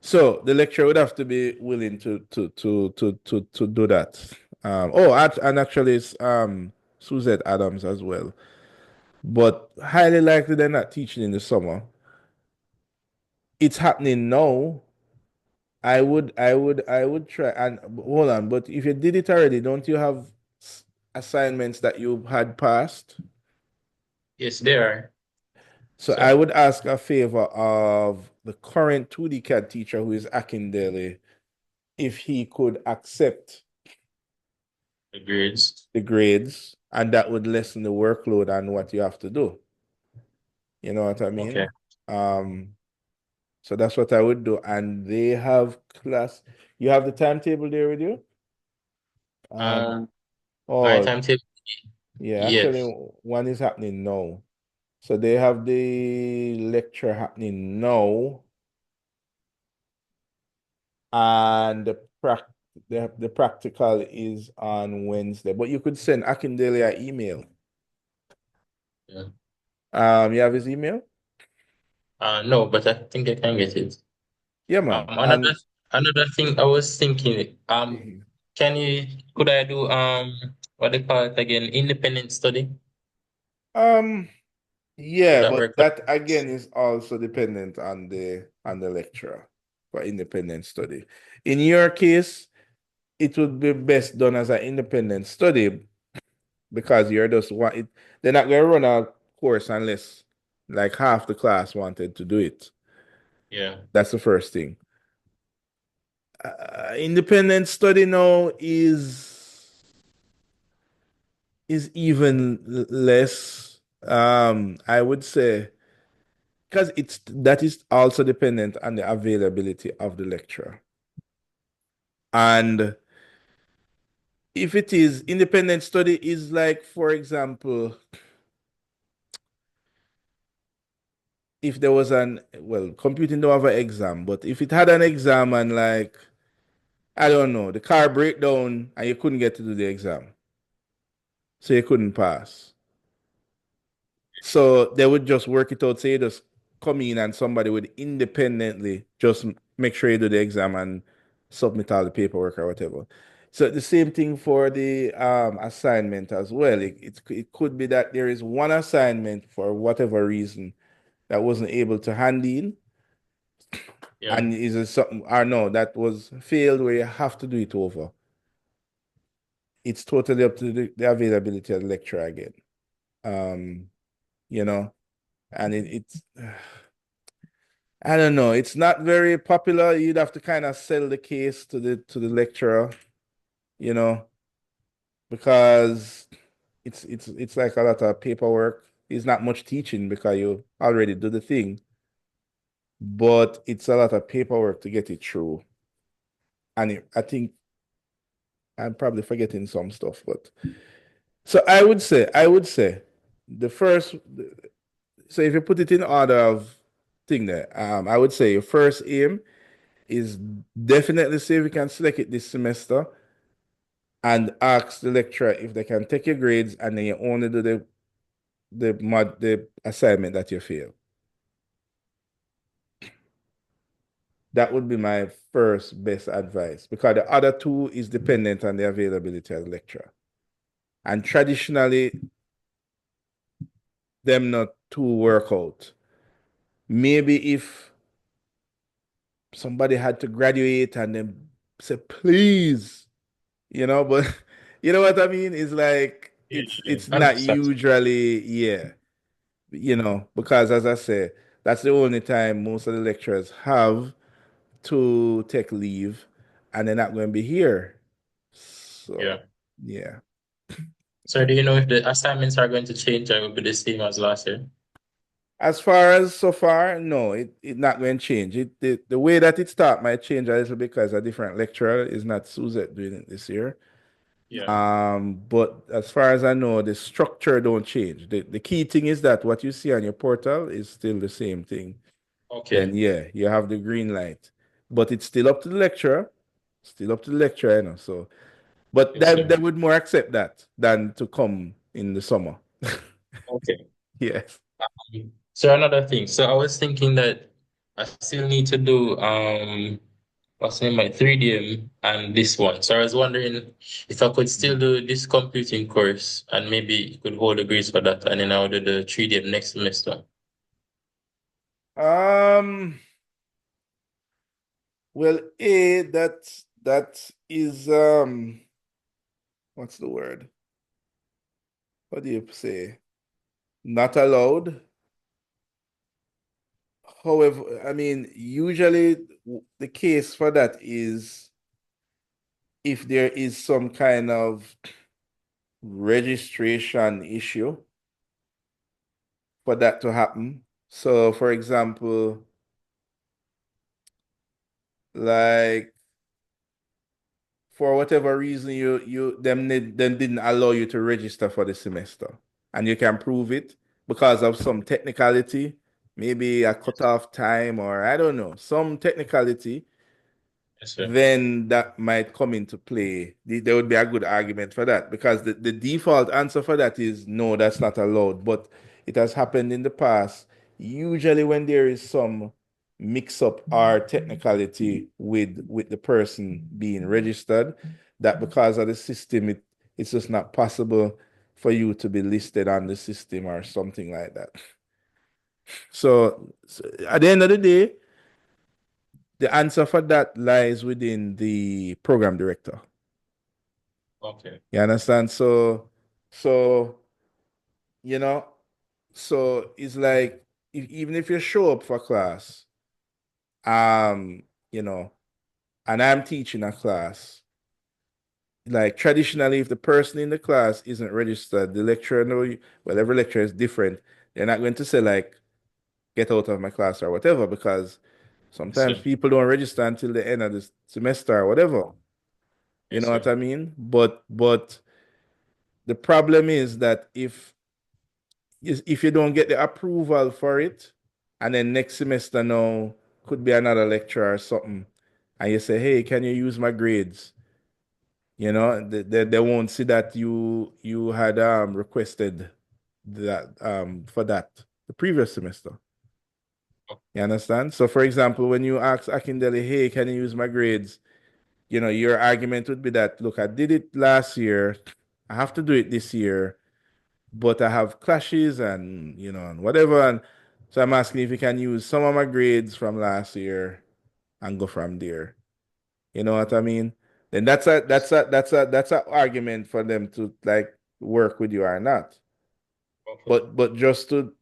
So the lecturer would have to be willing to do that. And actually it's Suzette Adams as well. But highly likely they're not teaching in the summer. It's happening now. I would try and hold on, but if you did it already, don't you have assignments that you had passed? Yes, there are. So I So would ask a favor of the current 2D CAD teacher who is Akindele if he could accept the grades. the grades, and that would lessen the workload and what you have to do. You know what I Okay. mean? Um, so that's what I would do. And they have class. You have the timetable there with you? Um, my Oh, timetable. yeah, actually, Yes. one is happening now. So they have the lecture happening now, and the practical is on Wednesday. But you could send Akindele an email. Yeah. You have his email? No, but I think I can get it. Yeah, man. Another thing I was thinking, can you could I do what they call it again, independent study? Um, Would yeah, that but work? that again is also dependent on the lecturer for independent study. In your case, it would be best done as an independent study because you're just want it. They're not going to run a course unless like half the class wanted to do it. Yeah. That's the first thing. Independent study now is even less. I would say because it's that is also dependent on the availability of the lecturer. And if it is independent study is like, for example, if there was computing don't have an exam, but if it had an exam and like, I don't know, the car breakdown and you couldn't get to do the exam, so you couldn't pass. So they would just work it out. Say you just come in and somebody would independently just make sure you do the exam and submit all the paperwork or whatever. So the same thing for the assignment as well. It could be that there is one assignment for whatever reason that wasn't able to hand in, Yeah. and is it something or no that was failed where you have to do it over. It's totally up to the availability of the lecturer again. Um, you know, and it's I don't know. It's not very popular. You'd have to kind of sell the case to the lecturer, you know, because it's like a lot of paperwork. It's not much teaching because you already do the thing, but it's a lot of paperwork to get it through. And I think I'm probably forgetting some stuff, but so I would say the first. So if you put it in order of thing there, I would say your first aim is definitely see if we can select it this semester and ask the lecturer if they can take your grades and then you only do the assignment that you fail. That would be my first best advice because the other two is dependent on the availability of the lecturer. And traditionally, them not two work out. Maybe if somebody had to graduate and then say, please, but you know what I mean? It's like Yeah. it's not Understand. usually, because as I say, that's the only time most of the lecturers have to take leave, and they're not going to be here. So, yeah. So do you know if the assignments are going to change or will be the same as last year? As far as so far, no, it not going to change. The way that it start might change a little because a different lecturer is not Suzette doing it this year. But as far as I know, the structure don't change. The key thing is that what you see on your portal is still the same thing. Then yeah, you have the green light. But it's still up to the lecturer. Still up to the lecturer, you know. So but then they would more accept that than to come in the summer. Okay. Yes. So another thing. So I was thinking that I still need to do what's the name, my 3DM and this one. So I was wondering if I could still do this computing course and maybe you could hold the grades for that, and then I'll do the 3DM next semester. Well, that is what's the word? What do you say? Not allowed. However, I mean, usually the case for that is if there is some kind of registration issue for that to happen. So, for example, like for whatever reason them didn't allow you to register for the semester, and you can prove it because of some technicality, maybe a cutoff time or I don't know, some technicality, then that might come into play. There would be a good argument for that because the default answer for that is no, that's not allowed. But it has happened in the past. Usually, when there is some mix up or technicality with the person being registered, that because of the system, it's just not possible for you to be listed on the system or something like that. So at the end of the day, the answer for that lies within the program director. Okay. You understand? So you know, so it's like even if you show up for class, you know, and I'm teaching a class, like traditionally, if the person in the class isn't registered, the lecturer well, every lecturer is different. They're not going to say like, get out of my class or whatever, because sometimes people don't register until the end of the semester or whatever. You know what I mean? But the problem is that if you don't get the approval for it, and then next semester now could be another lecture or something, and you say, hey, can you use my grades? You know, they won't see that you had requested that for that the previous semester. You understand? So for example, when you ask Akindele, hey, can you use my grades? You know, your argument would be that, look, I did it last year, I have to do it this year, but I have clashes and and whatever. And so I'm asking if you can use some of my grades from last year and go from there. You know what I mean? Then that's a argument for them to like work with you or not. But just to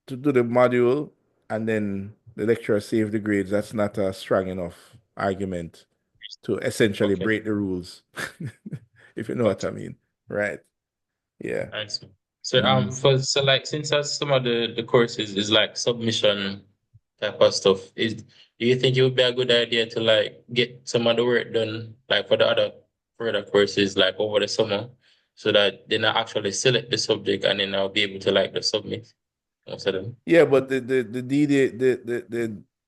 do the module and then the lecturer save the grades, that's not a strong enough argument to essentially break the rules. If you know what I mean. Right. Yeah. I see. So like since some of the courses is like submission type of stuff, do you think it would be a good idea to like get some of the work done like for the other further courses like over the summer so that then I actually select the subject and then I'll be able to like the submit most of them? Yeah, but the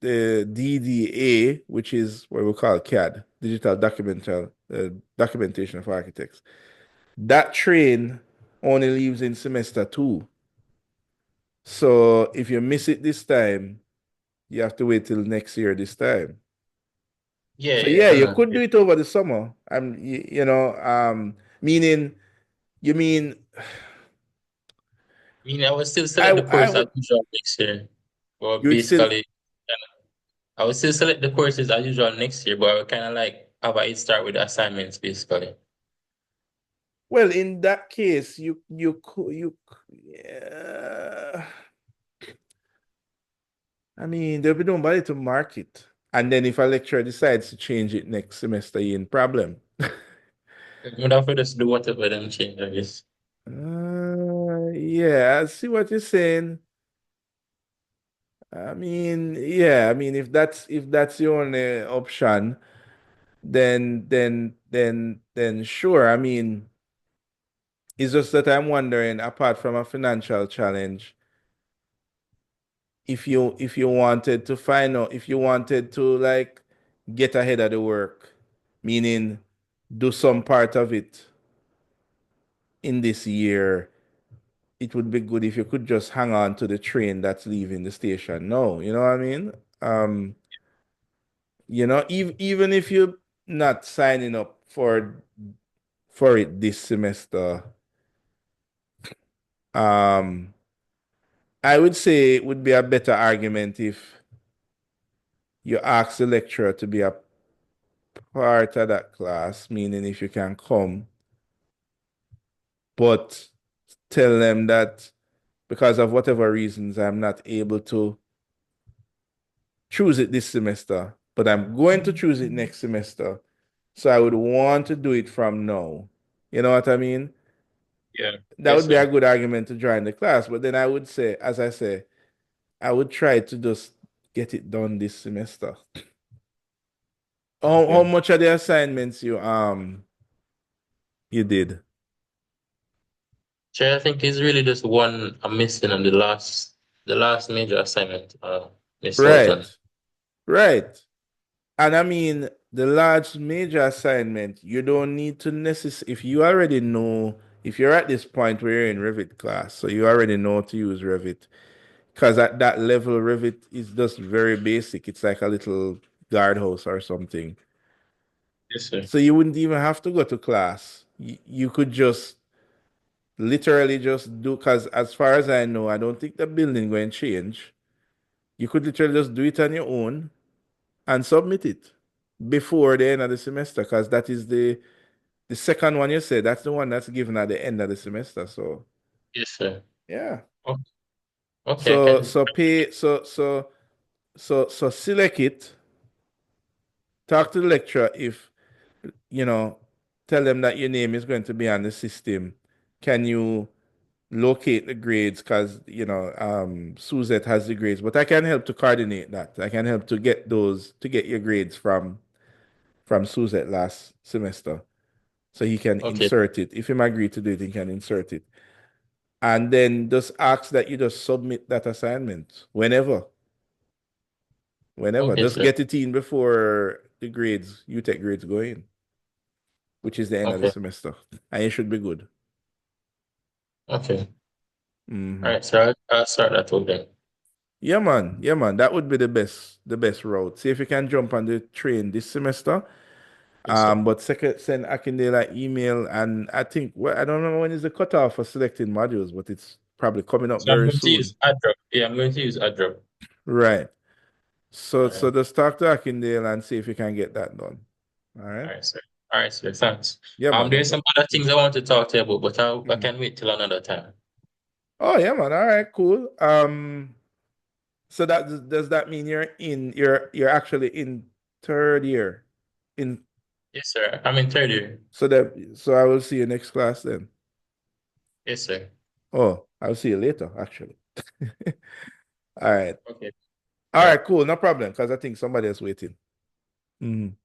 DDA, which is what we call CAD, digital documentation for architects, that train only leaves in semester 2. So if you miss it this time, you have to wait till next year this time. Yeah, So yeah, yeah, I you know. could do it over the summer. Meaning you mean I mean, I would still select the I course as would usual next year, but you would still basically, I would still select the courses as usual next year, but I would kind of like have it start with the assignments basically. well in that case you, yeah. I mean, there'll be nobody to mark it. And then if a lecturer decides to change it next semester, you're in problem. You'd have to just do whatever them change, I guess. Yeah, I see what you're saying. I mean, yeah, I mean, if that's the only option, then sure. I mean, it's just that I'm wondering, apart from a financial challenge, if you wanted to find out, if you wanted to like get ahead of the work, meaning do some part of it in this year, it would be good if you could just hang on to the train that's leaving the station. No, you know what I mean? Um, even if you're not signing up for it this semester, um, I would say it would be a better argument if you ask the lecturer to be a part of that class, meaning if you can come, but tell them that because of whatever reasons I'm not able to choose it this semester, but I'm going to choose it next semester. So I would want to do it from now. You know what I mean? Yeah. That Yes, would be a sir. good argument to join the class. But then I would say, as I say, I would try to just get it done this semester. How Okay. much of the assignments you did? Chair, I think it's really just one I'm missing on the last major assignment, Miss Sultan. Right, right. And I mean, the large major assignment, you don't need to necessarily, if you already know, if you're at this point where you're in Revit class, so you already know to use Revit, because at that level, Revit is just very basic. It's like a little guardhouse or something. Yes, sir. So you wouldn't even have to go to class. You could just literally just do, because as far as I know, I don't think the building going to change. You could literally just do it on your own and submit it before the end of the semester, because that is the second one you said. That's the one that's given at the end of the semester. So Yes, sir. yeah. Oh, okay, I So can. so pay so select it. Talk to the lecturer if you know. Tell them that your name is going to be on the system. Can you locate the grades? Because Suzette has the grades, but I can help to coordinate that. I can help to get your grades from Suzette last semester. So he can Okay. insert it. If him agree to do it, he can insert it. And then just ask that you just submit that assignment whenever. Whenever. Okay, Just sir. get it in before the grades, you take grades go in, which is the end of the Okay. semester. And you should be good. Okay. All Hmm. right, so I'll start that out then. Yeah, man. Yeah, man. That would be the best route. See if you can jump on the train this semester. Yes, sir. But second, send Akindele email, and I think I don't know when is the cutoff for selecting modules, but it's probably coming up So I'm very going to use soon. AdDrop. Yeah, I'm going to use AdDrop. Right. So All so right. just talk to Akindale and see if you can get that done. All right. All right, sir. All right, sir. Thanks. Yeah, man. No There's some problem. other things I want to talk to you about, but I Mhm. can wait till another time. Oh yeah, man. All right, cool. So does that mean you're actually in third year? In Yes, sir. I'm in third year. so I will see you next class then. Yes, sir. Oh, I'll see you later, actually. All right. Okay. All Yeah. right, cool. No problem, because I think somebody else waiting. Mhm.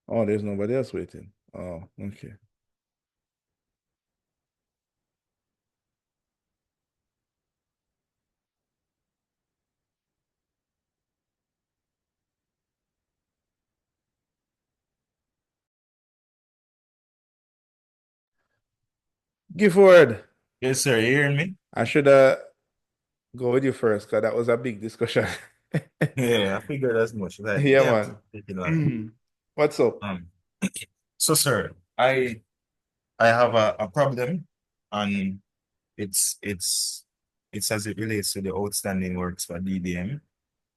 Oh, there's nobody else waiting. Oh, okay. Give word. Yes, sir. You hearing me? I should go with you first, because that was a big discussion. Yeah, I figured as much. Like, Yeah, yeah, man. taking long. What's up? Um, so, sir, I have a problem, and it's it's as it relates to the outstanding works for DBM.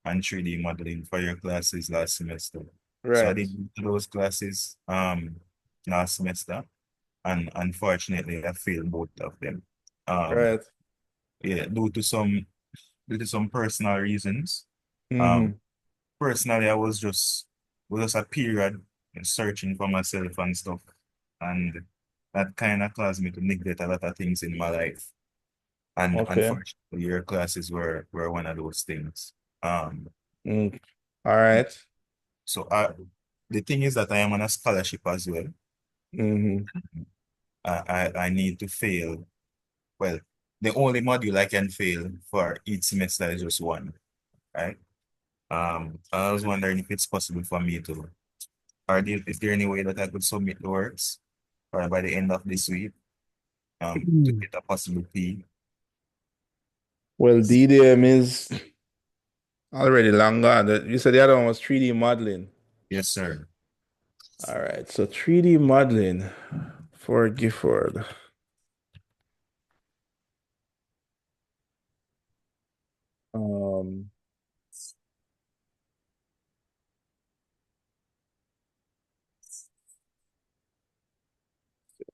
and 3D modeling for your classes last semester. So I Right. did those classes last semester, and unfortunately I failed both of them. Right. Yeah, due to some personal reasons. Mm-hmm. Um, Personally, I was just a period searching for myself and stuff, and that kind of caused me to neglect a lot of things in my life. And Okay. unfortunately, your classes were one of those things. Um, Mm. All right. so the thing is that I am on a scholarship as well. Mm-hmm. I need to fail. Well, the only module I can fail for each semester is just one, right? I was wondering if it's possible for me to, is there any way that I could submit the works by the end of this week, to get a possible P? Well, DDM is already long gone. You said the other one was 3D modeling. Yes, sir. All right. So 3D modeling for Gifford. Um,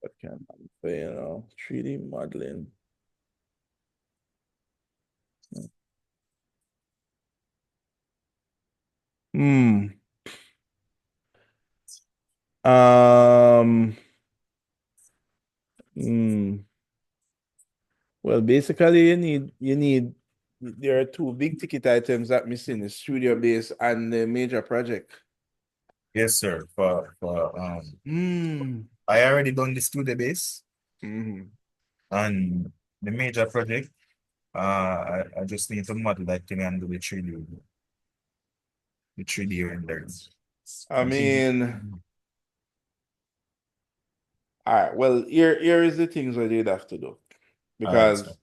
what can I say? 3D modeling. Hmm. Um. Hmm. Well, basically, you need. There are two big ticket items that missing: the studio base and the major project. Yes, sir. Hmm. I already done the studio base Mm-hmm. and the major project. I just need to model that thing and do the 3D renders. I mean, all right. Well, here is the things that you'd have to do, All right, sir. because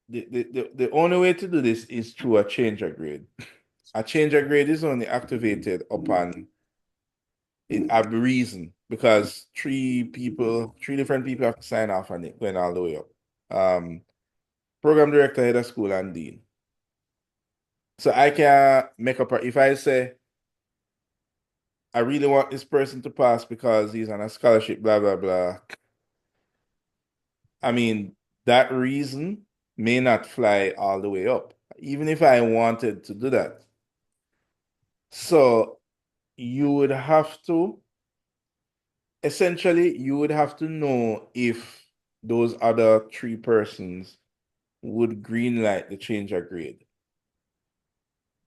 the only way to do this is through a change of grade. A change of grade is only activated upon a reason, because three different people have to sign off on it going all the way up. Program director, head of school, and dean. So I can make up if I say I really want this person to pass because he's on a scholarship, blah blah blah. I mean, that reason may not fly all the way up, even if I wanted to do that. So you would have to, essentially, you would have to know if those other three persons would greenlight the change of grade.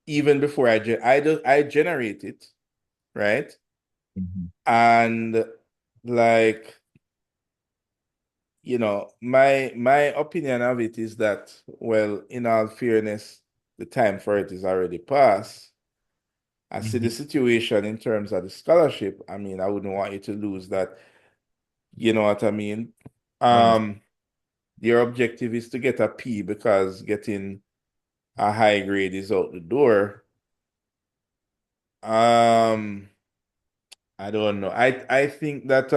Even before I generate it, right? And like, my opinion of it is that, well, in all fairness, the time for it is already past. I see the situation in terms of the scholarship. I mean, I wouldn't want you to lose that. You know what I mean? Right. Your objective is to get a P because getting a high grade is out the door. Um, I don't know. I think that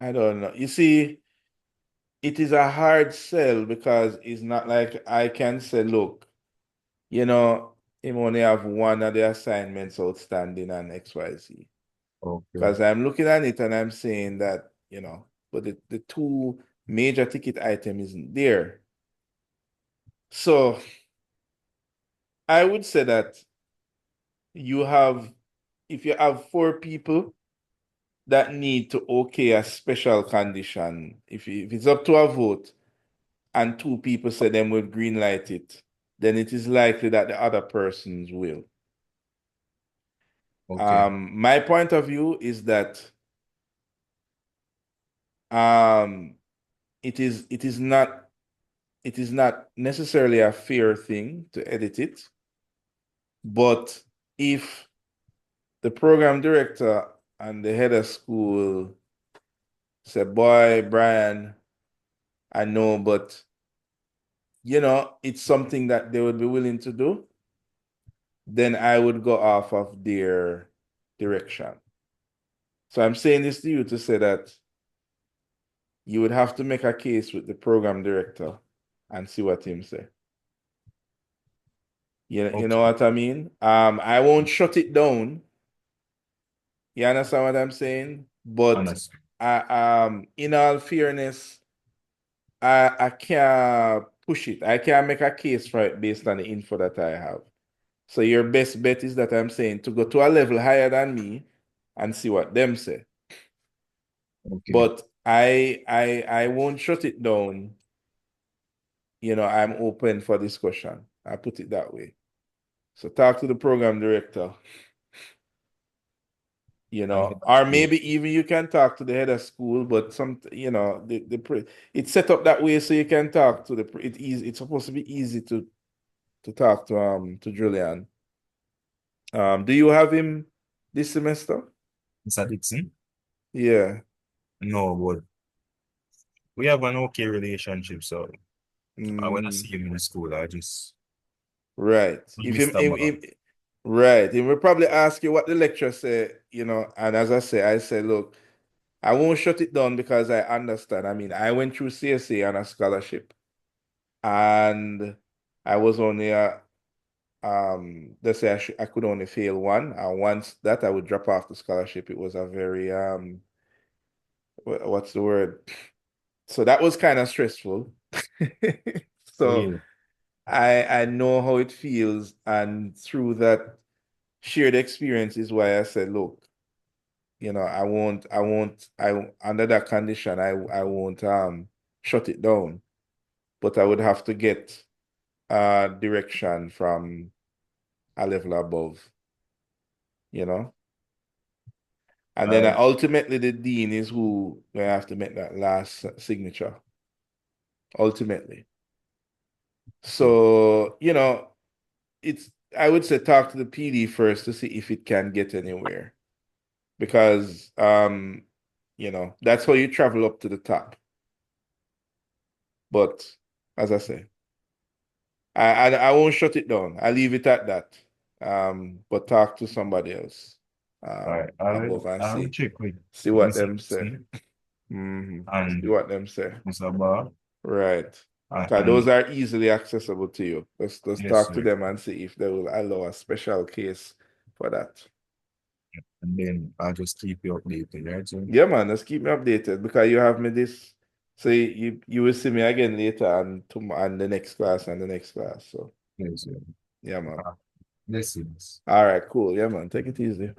I don't know. You see, it is a hard sell because it's not like I can say, look, him only have one of the assignments outstanding on XYZ. Okay. Because I'm looking at it and I'm saying that, but the two major ticket item isn't there. So I would say that you have, if you have four people that need to okay a special condition, if it's up to a vote and two people say them will green light it, then it is likely that the other persons will. Okay. My point of view is that um, it is not necessarily a fair thing to edit it, but if the program director and the head of school say, boy, Brian, I know, but it's something that they would be willing to do, then I would go off of their direction. So I'm saying this to you to say that you would have to make a case with the program director and see what him say. You know what I mean? I won't shut it down. You understand what I'm saying? But in all fairness, I can't push it. I can't make a case for it based on the info that I have. So your best bet is that I'm saying to go to a level higher than me and see what them say. Okay. But I won't shut it down. I'm open for discussion. I put it that way. So talk to the program director. Or maybe even you can talk to the head of school, but it's set up that way so you can talk to it's supposed to be easy to talk to Julian. Do you have him this semester? Mr. Dixon? Yeah. No, but we have an okay relationship, so when I see him in school, I just right. Right. He will probably ask you what the lecturer said, and as I said, look, I won't shut it down because I understand. I mean, I went through CSA on a scholarship, and I was only let's say I could only fail one, and once that I would drop off the scholarship. It was a very what's the word? So that was kind of stressful. So I know how it feels, and through that shared experience is why I said, look, under that condition, I won't shut it down, but I would have to get direction from a level above, and then ultimately the dean is who I have to make that last signature. Ultimately. So, I would say talk to the PD first to see if it can get anywhere. Because that's how you travel up to the top. But as I say, I won't shut it down. I leave it at that. But talk to somebody else above and I'll check with see what Mr. them say. Dixon And see what them say. Mr. Bar. Right. Because those are easily accessible to you. Let's talk to them and see if they will allow a special case for that. And then I'll just keep you updated, right? So, yeah, man, just keep me updated because you have me this. So you will see me again later and the next class and the next class. So yes, yeah, man. Blessings. All right, cool. Yeah, man. Take it easy.